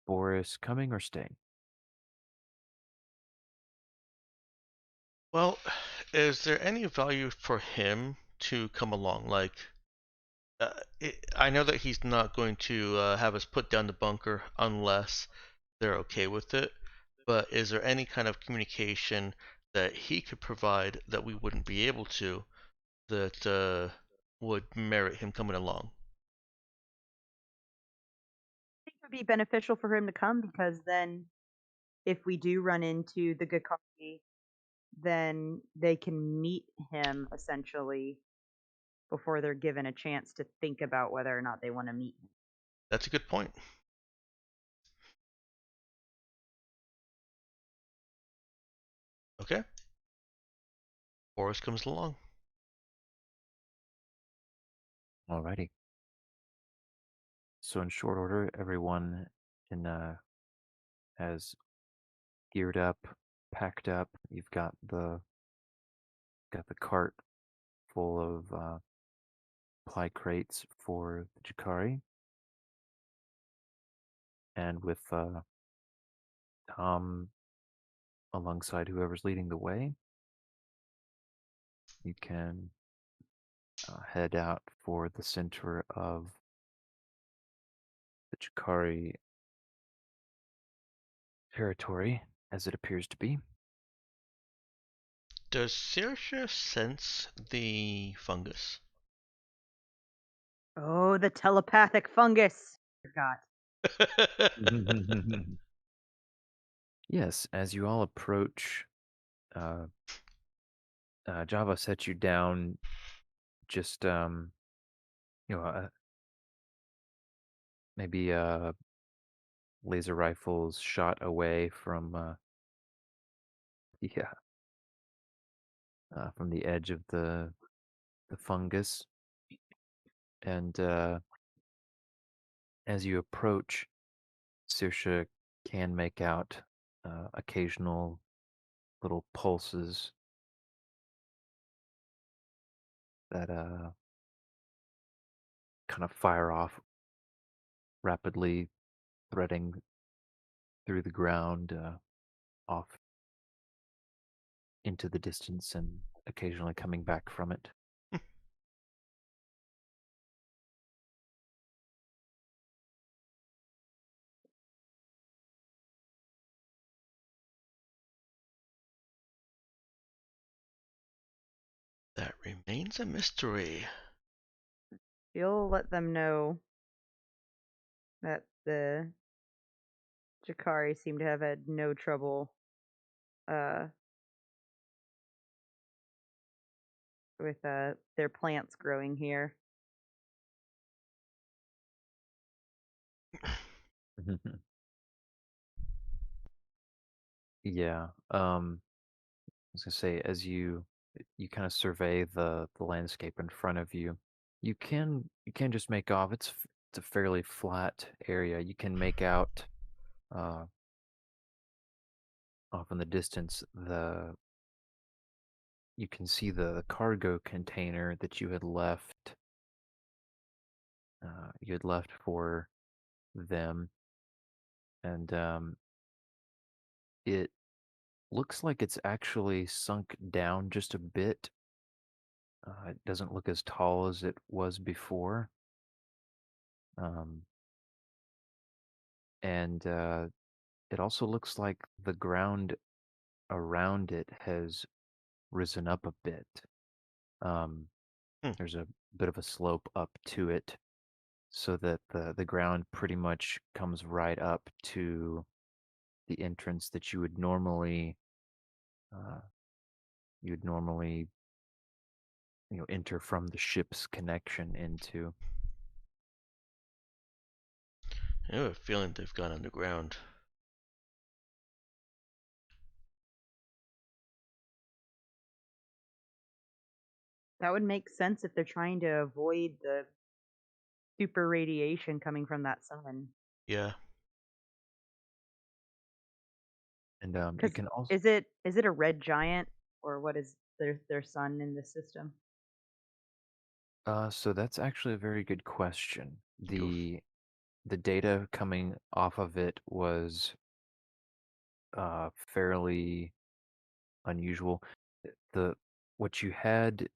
A: Boris coming or staying?
F: Well, is there any value for him to come along? Like, I know that he's not going to have us put down the bunker unless they're okay with it. But is there any kind of communication that he could provide that we wouldn't be able to that would merit him coming along?
D: I think it would be beneficial for him to come because then if we do run into the Gakari, then they can meet him essentially before they're given a chance to think about whether or not they want to meet him.
F: That's a good point. Okay. Boris comes along.
A: Alrighty. So in short order, everyone has geared up, packed up. You've got the cart full of ply crates for the Jakari, and with Tom alongside whoever's leading the way, you can head out for the center of the Jakari territory, as it appears to be.
F: Does Saoirse sense the fungus?
D: Oh, the telepathic fungus! Forgot.
A: Yes, as you all approach, Java sets you down just maybe a laser rifles shot away yeah from the edge of the fungus, and as you approach, Saoirse can make out occasional little pulses that kind of fire off rapidly, threading through the ground, off into the distance, and occasionally coming back from it.
F: That remains a mystery.
D: You'll let them know that the Jakari seem to have had no trouble with their plants growing here.
A: Yeah. I was gonna say, as you kind of survey the landscape in front of you, you can just make off. It's a fairly flat area. You can make out uh, off in the distance you can see the cargo container that you had left. You had left for them, and it looks like it's actually sunk down just a bit. It doesn't look as tall as it was before. Um, and it also looks like the ground around it has risen up a bit. Um,
F: Hmm.
A: there's a bit of a slope up to it, so that the ground pretty much comes right up to the entrance that uh, you would normally enter from the ship's connection into.
F: I have a feeling they've gone underground.
D: That would make sense if they're trying to avoid the super radiation coming from that sun.
F: Yeah.
A: And you
D: Because
A: can also
D: is it a red giant or what is their sun in the system?
A: So that's actually a very good question.
F: Goof.
A: The data coming off of it was fairly unusual. The what you haven't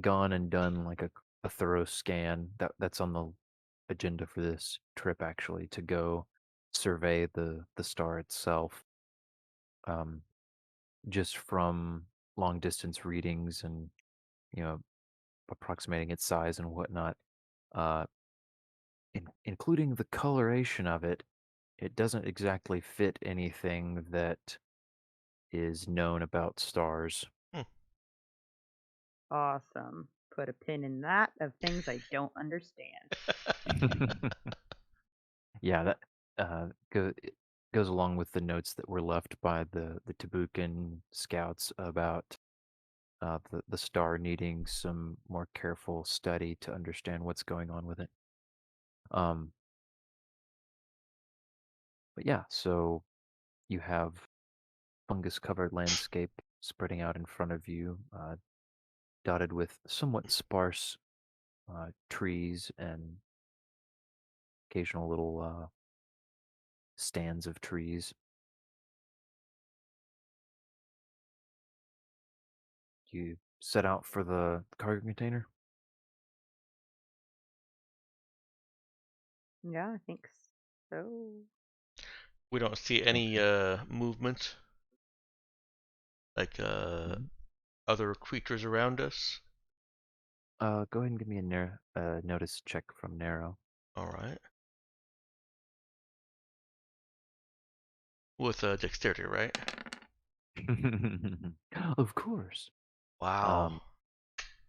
A: gone and done like a thorough scan. That's on the agenda for this trip actually, to go survey the star itself. Um, just from long distance readings and you know approximating its size and whatnot, uh, including the coloration of it, it doesn't exactly fit anything that is known about stars.
F: Hmm.
D: Awesome. Put a pin in that of things I don't understand.
A: Yeah, that it goes along with the notes that were left by the Tabukan scouts about the star needing some more careful study to understand what's going on with it. Um, but yeah, so you have fungus-covered landscape spreading out in front of you, dotted with somewhat sparse trees and occasional little stands of trees. You set out for the cargo container?
D: Yeah, I think so.
F: We don't see any
A: Okay.
F: movement, like
A: Mhm.
F: other creatures around us.
A: Go ahead and give me a notice check from Narrow.
F: All right. With dexterity, right?
A: Of course.
F: Wow.
A: Um,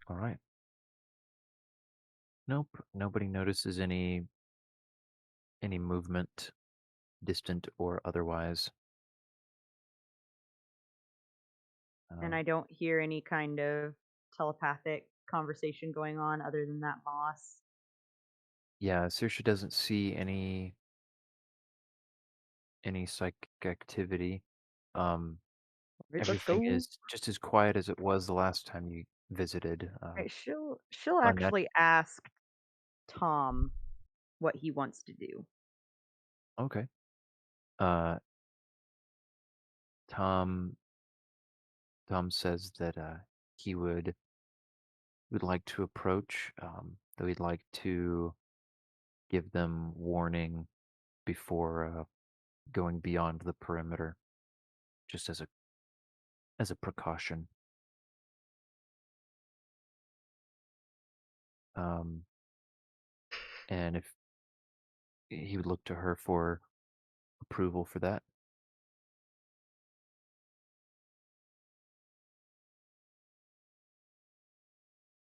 A: all right. Nope. Nobody notices any movement, distant or otherwise.
D: And
A: Um,
D: I don't hear any kind of telepathic conversation going on other than that boss.
A: yeah, Saoirse doesn't see any psychic activity. Um,
D: Right, let's
A: everything
D: go.
A: is just as quiet as it was the last time you visited.
D: Right, she'll
A: Unnat-
D: actually ask Tom what he wants to do.
A: okay. Uh, Tom Tom says that he would like to approach, though he'd like to give them warning before going beyond the perimeter, just as a precaution. Um, and if he would look to her for approval for that.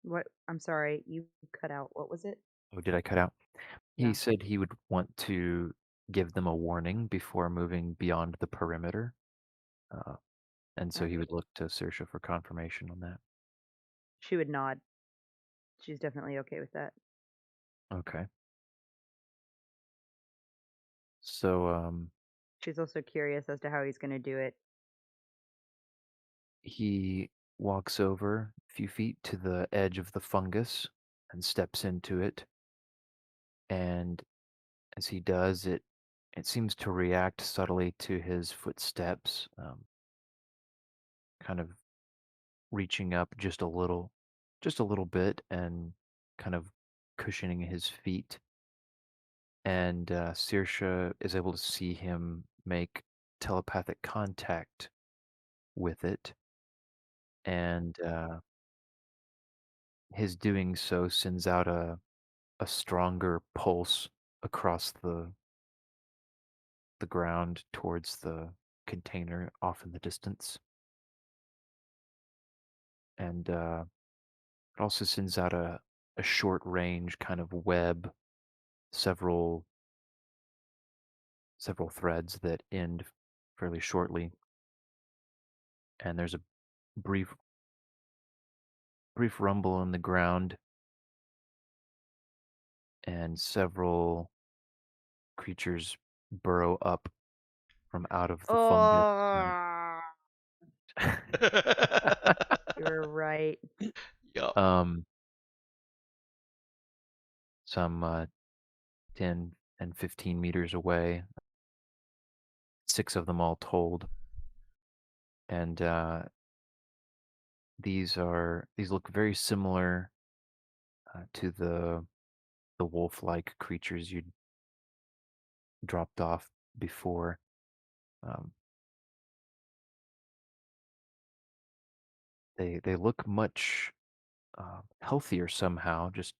D: What? I'm sorry, you cut out. What was it?
A: Oh, did I cut out? He
D: Yeah.
A: said he would want to give them a warning before moving beyond the perimeter, uh, and so he
D: Okay.
A: would look to Saoirse for confirmation on that.
D: She would nod. She's definitely okay with that.
A: Okay. So
D: She's also curious as to how he's going to do it.
A: he walks over a few feet to the edge of the fungus and steps into it. And as he does, it seems to react subtly to his footsteps, kind of reaching up just a little bit, and kind of cushioning his feet. And Saoirse is able to see him make telepathic contact with it, and his doing so sends out a stronger pulse across the ground towards the container off in the distance. And it also sends out a short range kind of web, several several threads that end fairly shortly. And there's a brief brief rumble in the ground, and several creatures burrow up from out of the fungus.
D: Oh,
A: And
D: you're right.
F: Yup.
A: um, some 10 and 15 meters away, 6 of them all told. And these look very similar to the wolf-like creatures you dropped off before. Um, they look much healthier somehow, just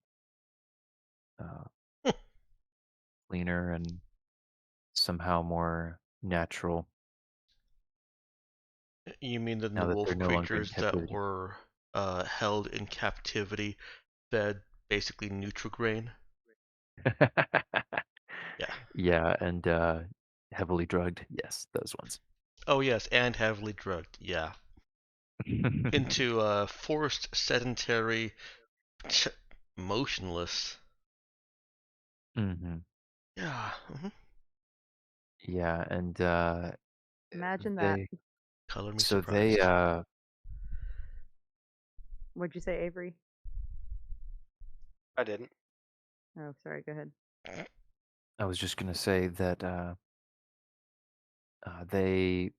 A: uh, cleaner and somehow more natural
F: You mean the
A: now that they're
F: wolf
A: no longer in
F: creatures that
A: captivity.
F: were held in captivity, fed basically Nutrigrain? Yeah.
A: Yeah, and heavily drugged. Yes, those ones.
F: Oh yes, and heavily drugged. Yeah. Into forced sedentary, motionless.
A: hmm
F: Yeah.
A: Yeah, and
D: Imagine that.
A: they
F: Color me
A: so they
F: surprised.
D: What'd you say, Avery?
E: I didn't.
D: Oh, sorry. Go ahead.
A: I was just gonna say that they,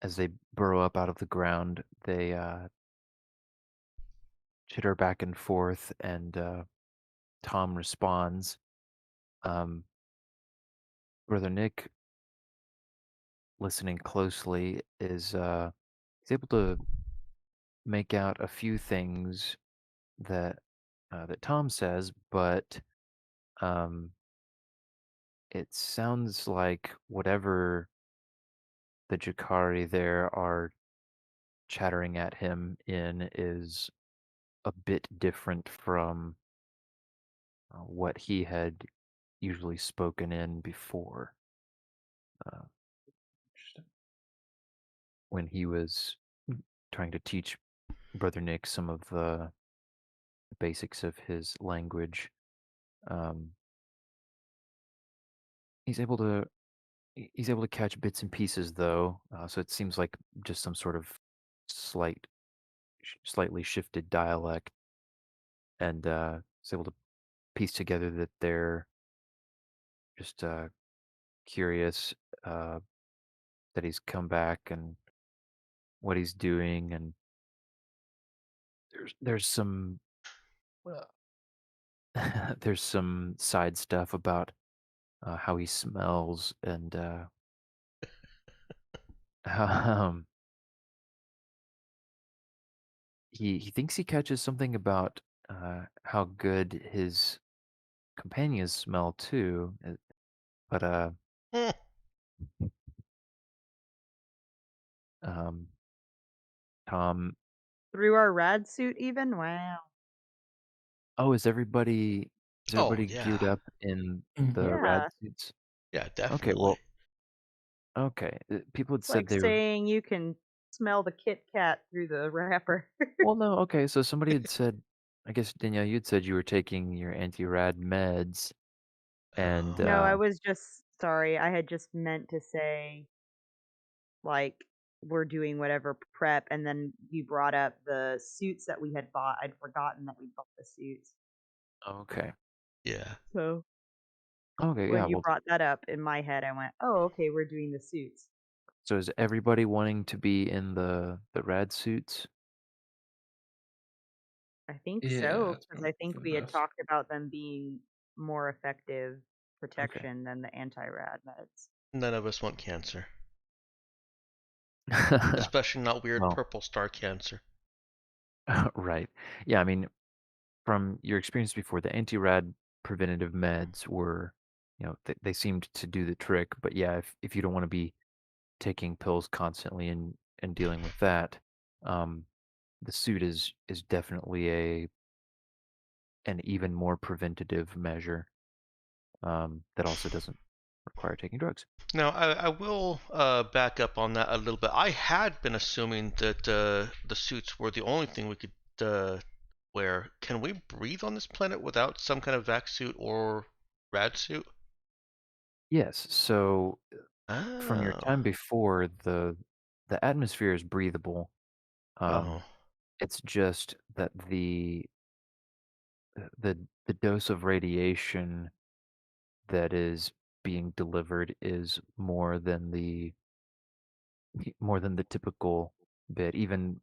A: as they burrow up out of the ground, they chitter back and forth, and Tom responds. Um, Brother Nick, listening closely, is able to make out a few things that that Tom says, but um, it sounds like whatever the Jakari there are chattering at him in is a bit different from what he had usually spoken in before, uh, when he was trying to teach Brother Nick some of the basics of his language. Um, he's able to he's able to catch bits and pieces though, so it seems like just some sort of slightly shifted dialect, and is able to piece together that they're just curious uh, that he's come back and what he's doing, and there's some there's some side stuff about how he smells, and um, he thinks he catches something about how good his companions smell too, but um, Tom.
D: Through our rad suit, even? Wow.
A: Oh, is everybody
F: Oh
A: geared
F: yeah.
A: up in the
C: Mhm.
A: rad
D: Yeah.
A: suits?
F: Yeah,
A: Okay,
F: definitely.
A: well, okay. People had
D: It's
A: said
D: like
A: they were.
D: saying you can smell the Kit Kat through the wrapper.
A: Well, no, okay. So somebody had said, I guess Danielle, you'd said you were taking your anti-rad meds, and
D: No, I
F: Oh.
D: was just sorry. I had just meant to say, like, we're doing whatever prep, and then you brought up the suits that we had bought. I'd forgotten that we bought the suits.
A: okay,
F: Yeah.
D: So
A: okay,
D: when
A: yeah.
D: you
A: Well,
D: brought that up in my head, I went, oh, okay, we're doing the suits.
A: so is everybody wanting to be in the rad suits?
D: I think
C: Yeah,
D: so,
C: it's
D: because
C: probably
D: I think
C: for the
D: we had
C: best.
D: talked about them being more effective
A: Okay.
D: protection than the anti-rad meds.
F: None of us want cancer. Especially not weird
A: Well,
F: purple star cancer.
A: right. Yeah, I mean, from your experience before, the anti-rad preventative meds were, they seemed to do the trick. But yeah, if you don't want to be taking pills constantly and dealing with that, um, the suit is definitely an even more preventative measure, that also doesn't require taking drugs.
F: Now, I will back up on that a little bit. I had been assuming that the suits were the only thing we could wear. Can we breathe on this planet without some kind of vac suit or rad suit?
A: Yes. So from your
F: Oh.
A: time before, the atmosphere is breathable.
F: Oh.
A: It's just that the the dose of radiation that is being delivered is more than the typical bit, even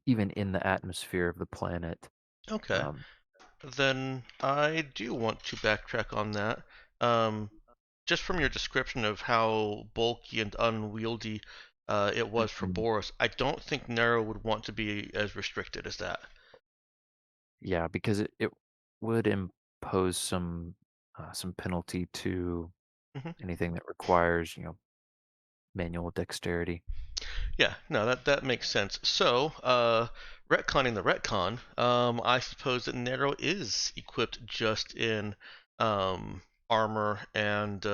A: in the atmosphere of the planet.
F: Okay.
A: Um,
F: Then I do want to backtrack on that. Um, just from your description of how bulky and unwieldy it was for
A: mhm.
F: Boris, I don't think Nero would want to be as restricted as that.
A: Yeah, because it would impose some penalty to
F: Hmm.
A: anything that requires, manual dexterity.
F: Yeah, no, that makes sense. So, retconning the retcon, I suppose that Nero is equipped just in armor and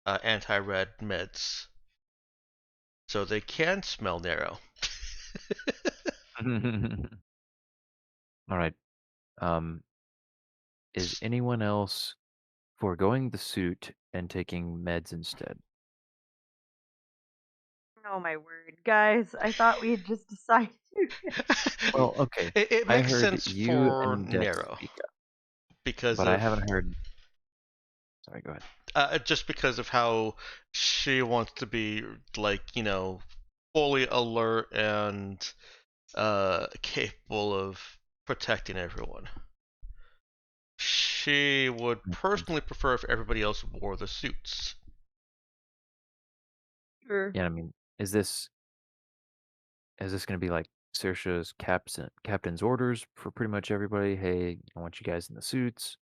F: anti-red meds, so they can smell Nero.
A: All right. Um, is anyone else foregoing the suit and taking meds instead?
D: Oh my word, guys! I thought we had just decided.
A: Well, okay.
F: It
A: I
F: makes
A: heard
F: sense
A: you
F: for
A: and Dex
F: Nero
A: speak up,
F: because
A: but I
F: of
A: haven't heard. Sorry, go ahead.
F: just because of how she wants to be like fully alert and capable of protecting everyone. She would
A: Makes sense.
F: personally prefer if everybody else wore the suits.
D: Sure.
A: Yeah, I mean, is this going to be like Saoirse's captain's orders for pretty much everybody? Hey, I want you guys in the suits.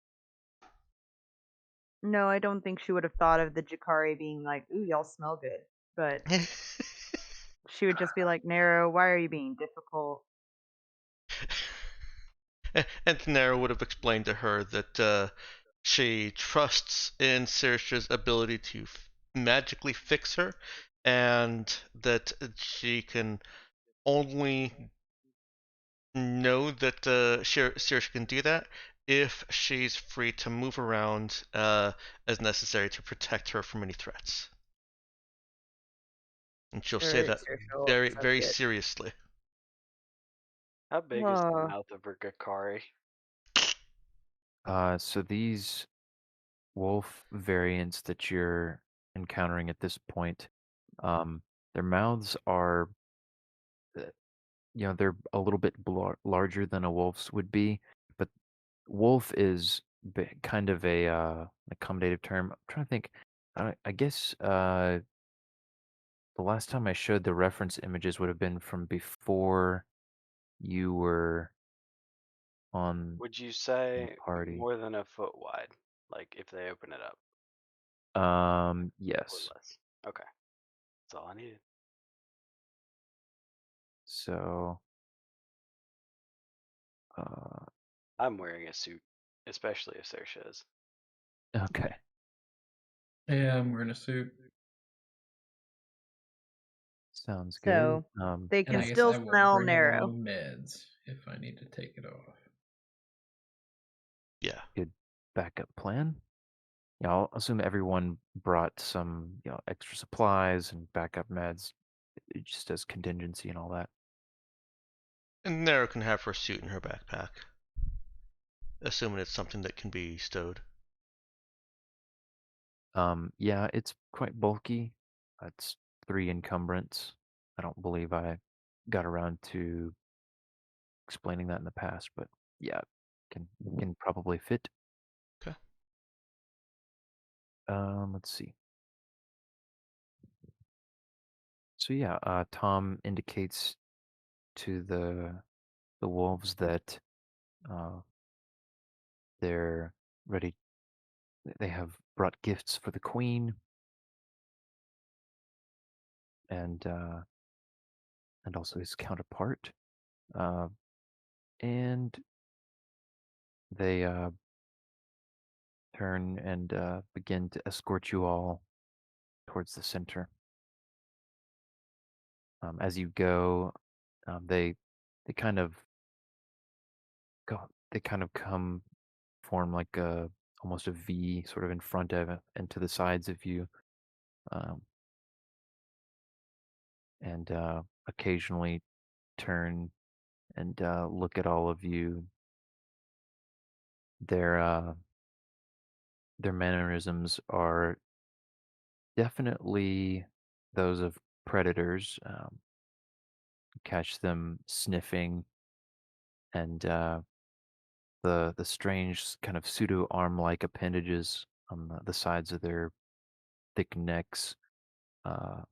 D: No, I don't think she would have thought of the Jakari being like, "Ooh, y'all smell good," but she would just be like, "Nero, why are you being difficult?"
F: And Tanera would have explained to her that she trusts in Saoirse's ability to magically fix her, and that she can only know that Saoirse can do that if she's free to move around as necessary to protect her from any threats. And she'll say
D: Sure,
F: that
D: Saoirse
F: very,
D: suck
F: very
D: it.
F: seriously.
E: How big is the
D: Oh,
E: mouth of a Gakari?
A: So these wolf variants that you're encountering at this point, um, their mouths are, uh, they're a little bit larger than a wolf's would be, but wolf is kind of a accommodative term. I'm trying to think. I guess the last time I showed the reference images would have been from before you were on
E: Would you
A: in the
E: say
A: party.
E: more than a foot wide? Like if they open it up or
A: Yes.
E: less? Okay, that's all I needed.
A: So, uh,
E: I'm wearing a suit, especially if Saoirse is.
A: okay,
C: Yeah, I'm wearing a suit.
A: sounds good.
D: so they
C: And
D: can
C: I guess
D: still
C: I will
D: smell
C: bring
D: Nero.
C: along meds if I need to take it off.
F: Yeah.
A: Good backup plan. Yeah, I'll assume everyone brought some, extra supplies and backup meds, just as contingency and all that.
F: And Nero can have her suit in her backpack, assuming it's something that can be stowed.
A: Yeah, it's quite bulky. It's 3 encumbrance. I don't believe I got around to explaining that in the past, but yeah, can probably fit.
F: Okay.
A: Let's see. So yeah, Tom indicates to the wolves that uh, they're ready. They have brought gifts for the queen, and also his counterpart. Uh, and they turn and begin to escort you all towards the center. As you go, they kind of come form like a almost a V sort of in front of it and to the sides of you, um, and occasionally turn and look at all of you their mannerisms are definitely those of predators. Catch them sniffing, and the strange kind of pseudo arm-like appendages on the sides of their thick necks uh,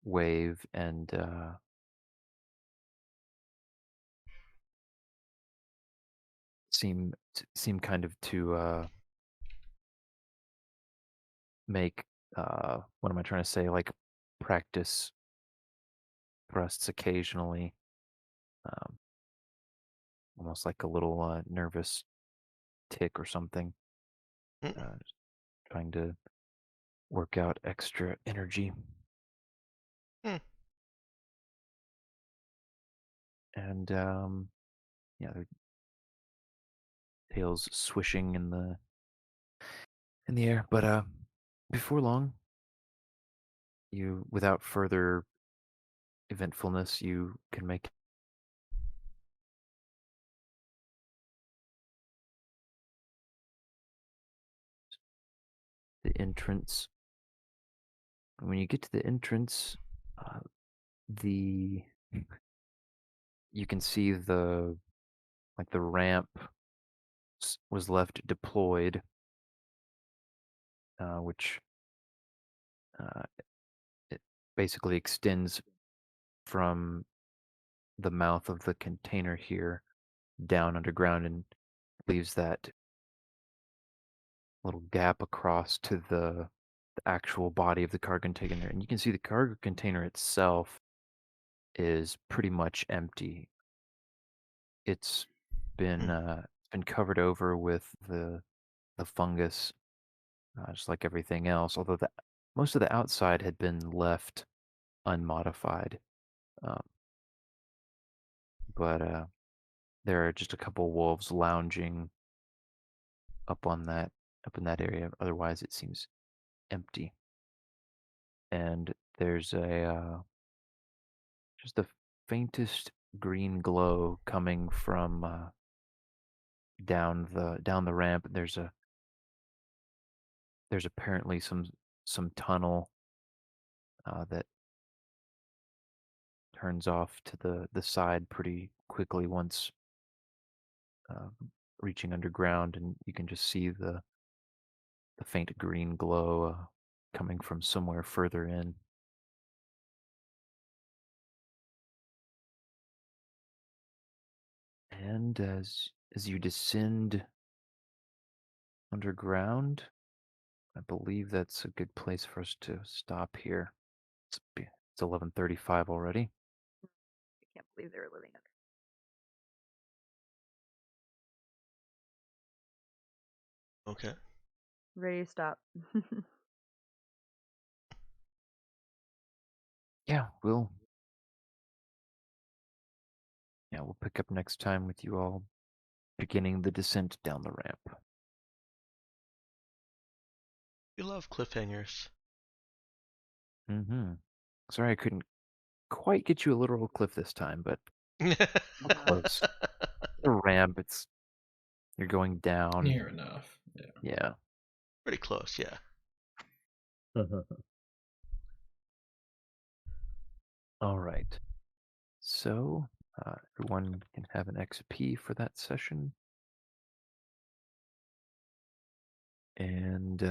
A: wave and seem kind of to make what am I trying to say? Like practice thrusts occasionally, um, almost like a little nervous tick or something,
F: Mm.
A: just trying to work out extra energy.
F: Hmm.
A: And yeah, their tails swishing in the air. But before long, you, without further eventfulness, you can make the entrance. And when you get to the entrance, the you can see the ramp was left deployed, which uh, it basically extends from the mouth of the container here down underground and leaves that little gap across to the actual body of the cargo container. And you can see the cargo container itself is pretty much empty. It's been covered over with the fungus, just like everything else. Although most of the outside had been left unmodified, um, but there are just a couple wolves lounging up in that area. Otherwise, it seems empty. And there's just the faintest green glow coming from down the ramp. There's apparently some tunnel that turns off to the side pretty quickly once uh, reaching underground, and you can just see the faint green glow coming from somewhere further in. And as you descend underground, I believe that's a good place for us to stop here. It's 11:35 already.
D: I can't believe they were living up.
F: Okay.
D: Ready to stop.
A: Yeah, we'll pick up next time with you all beginning the descent down the ramp.
F: You love cliffhangers.
A: Mm-hmm. Sorry I couldn't quite get you a literal cliff this time, but close. The ramp, you're going down.
C: Near enough. Yeah.
A: Yeah.
F: Pretty close, yeah.
A: All right. So everyone can have an XP for that session. And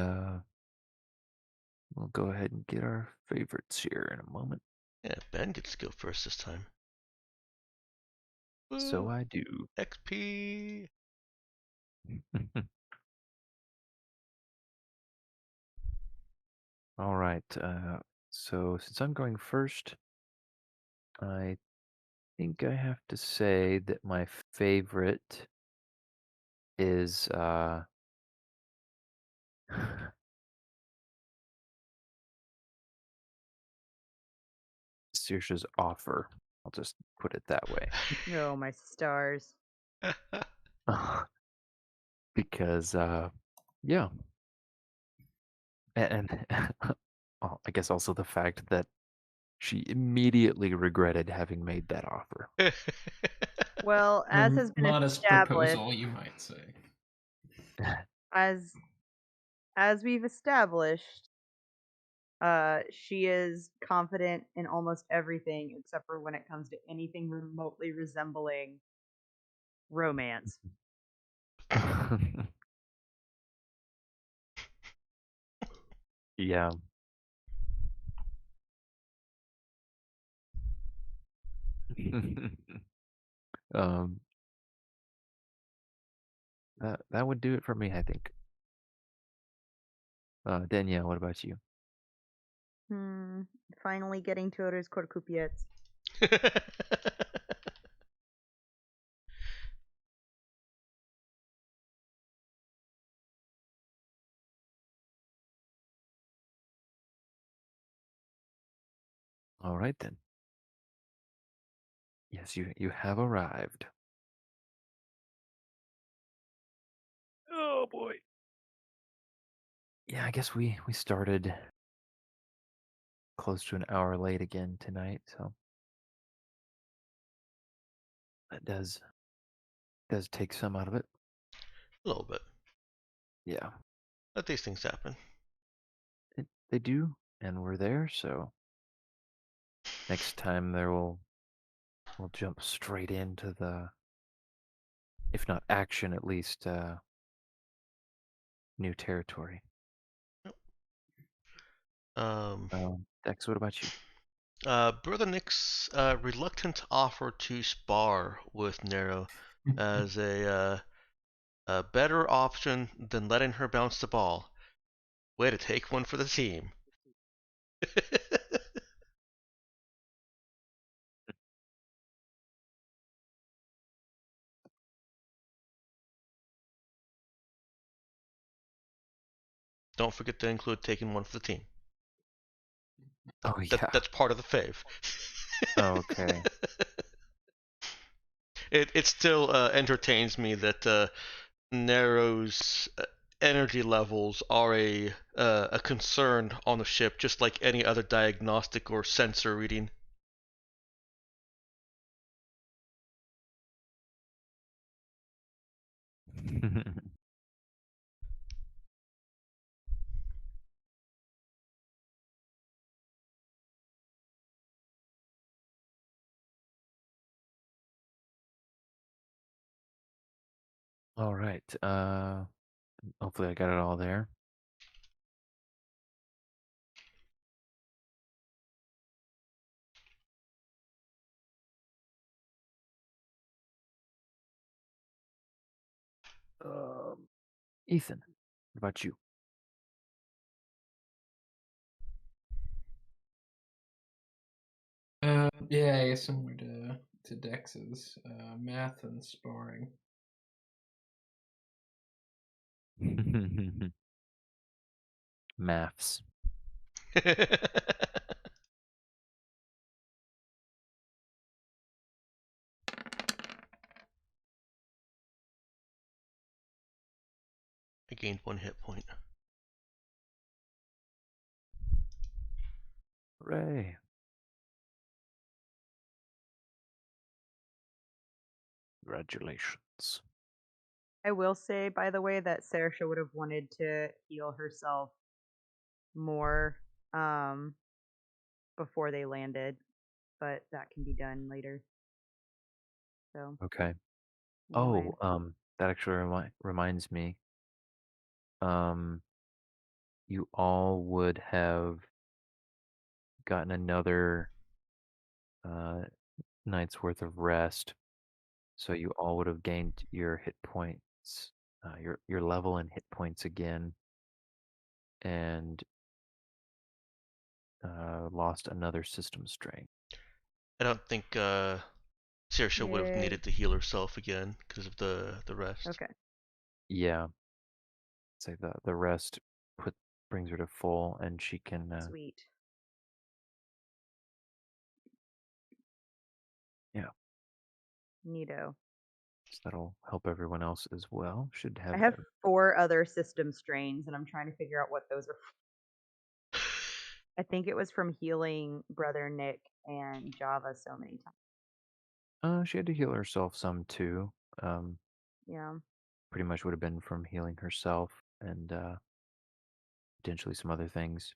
A: we'll go ahead and get our favorites here in a moment.
F: Yeah, Ben gets to go first this time.
A: So
F: Woo,
A: I do.
F: XP.
A: All right. So since I'm going first, I think I have to say that my favorite is Saoirse's offer. I'll just put it that way.
D: Oh, my stars.
A: Because yeah. And I guess also the fact that she immediately regretted having made that offer.
D: Well, as has been
C: Modest
D: established,
C: proposal, you might say.
D: As we've established, she is confident in almost everything except for when it comes to anything remotely resembling romance.
A: Yeah. um, that would do it for me, I think. Danielle, what about you?
D: Finally getting to Others Corcupiets.
A: All right then. Yes, you have arrived. Oh boy. Yeah, I guess we started close to an hour late again tonight, so that does take some out of it.
F: A little bit.
A: Yeah,
F: But these things happen.
A: they do, and we're there. So next time we'll jump straight into the, if not action, at least new territory. Dex, what about you?
F: Brother Nick's reluctant offer to spar with Nero as a better option than letting her bounce the ball. Way to take one for the team. Don't forget to include taking one for the team.
A: Oh yeah.
F: That's part of the fave.
A: Okay.
F: It still entertains me that Nero's energy levels are a concern on the ship, just like any other diagnostic or sensor reading.
A: All right. Hopefully I got it all there. Ethan, what about you?
C: Yeah, I guess similar to Dex's, math and sparring.
A: Maths.
F: I gained 1 hit point.
A: Hooray. Congratulations.
D: I will say, by the way, that Saoirse would have wanted to heal herself more before they landed, but that can be done later. So
A: Okay.
D: anyway.
A: That actually reminds me. You all would have gotten another night's worth of rest, so you all would have gained your hit points, your level and hit points again, and lost another system strain.
F: I don't think Saoirse would have
D: Yay.
F: needed to heal herself again because of the rest.
D: Okay.
A: Yeah. Say the rest brings her to full, and she can.
D: Sweet.
A: Yeah.
D: Neato.
A: So that'll help everyone else as well. Should have.
D: I have 4 other system strains, and I'm trying to figure out what those are. I think it was from healing Brother Nick and Java so many times.
A: She had to heal herself some too.
D: Yeah.
A: pretty much would have been from healing herself and potentially some other things.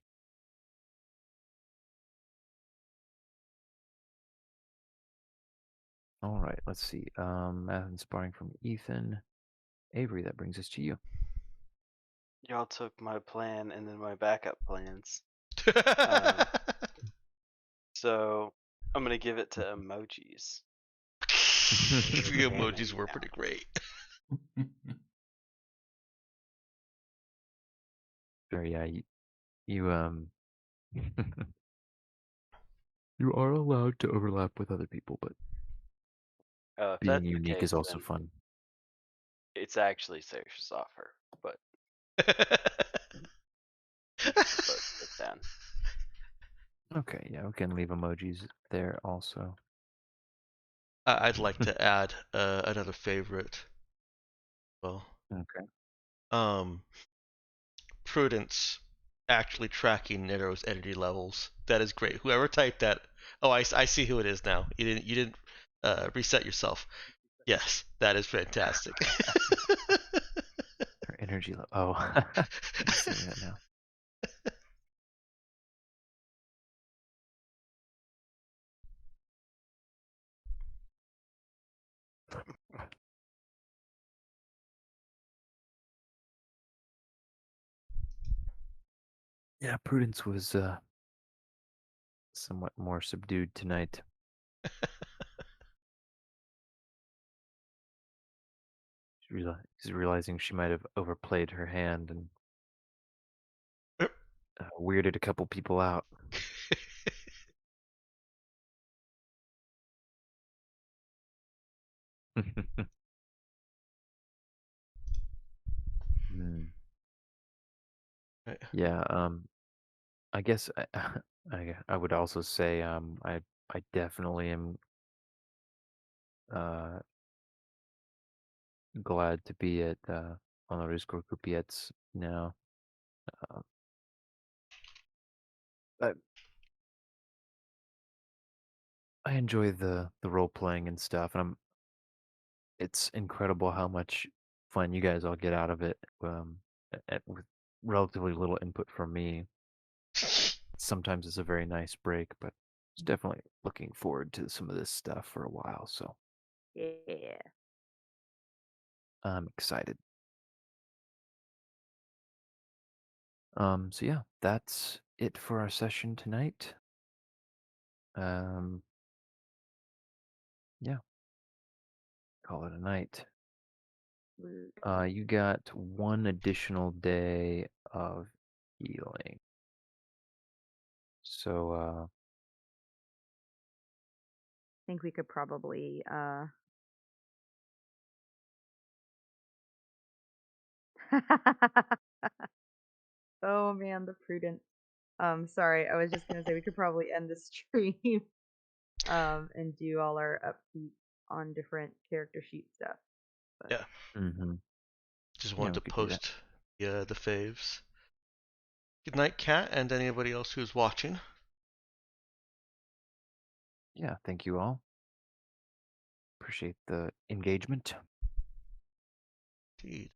A: All right, let's see. Math and sparring from Ethan. Avery, that brings us to you.
E: Y'all took my plan and then my backup plans. So I'm gonna give it to emojis.
F: The emojis were pretty great.
A: Sure, yeah, you you are allowed to overlap with other people, but
E: If
A: being
E: that's the
A: unique
E: case,
A: is also
E: then
A: fun.
E: it's actually Saoirse's offer, but you can put both of it down.
A: Okay, yeah, we can leave emojis there also.
F: I'd like to add another favorite. Well,
A: Okay.
F: Prudence actually tracking Nero's energy levels. That is great. Whoever typed that. Oh, I see who it is now. You didn't reset yourself. Yes, that is fantastic.
A: Her energy level. Oh, I'm seeing that now. Yeah, Prudence was somewhat more subdued tonight. She's realizing she might have overplayed her hand and weirded a couple people out. Hmm.
F: Right.
A: Yeah, I guess I would also say I definitely am uh glad to be at Honoris Croupiets now. Uh, I I enjoy the role playing and stuff, and it's incredible how much fun you guys all get out of it with relatively little input from me. Sometimes it's a very nice break, but it's definitely looking forward to some of this stuff for a while, so
D: Yeah.
A: I'm excited. So yeah, that's it for our session tonight. Um, yeah, call it a night.
D: Woot.
A: You got one additional day of healing. So,
D: I think we could probably Oh man, the prudence. Sorry, I was just gonna say we could probably end the stream and do all our upkeep on different character sheet stuff. But
F: Yeah.
A: mhm.
F: Just
A: Yeah,
F: wanted
A: we
F: to
A: could do that.
F: post the faves. Good night, Kat, and anybody else who's watching.
A: Yeah, thank you all. Appreciate the engagement.
F: Indeed.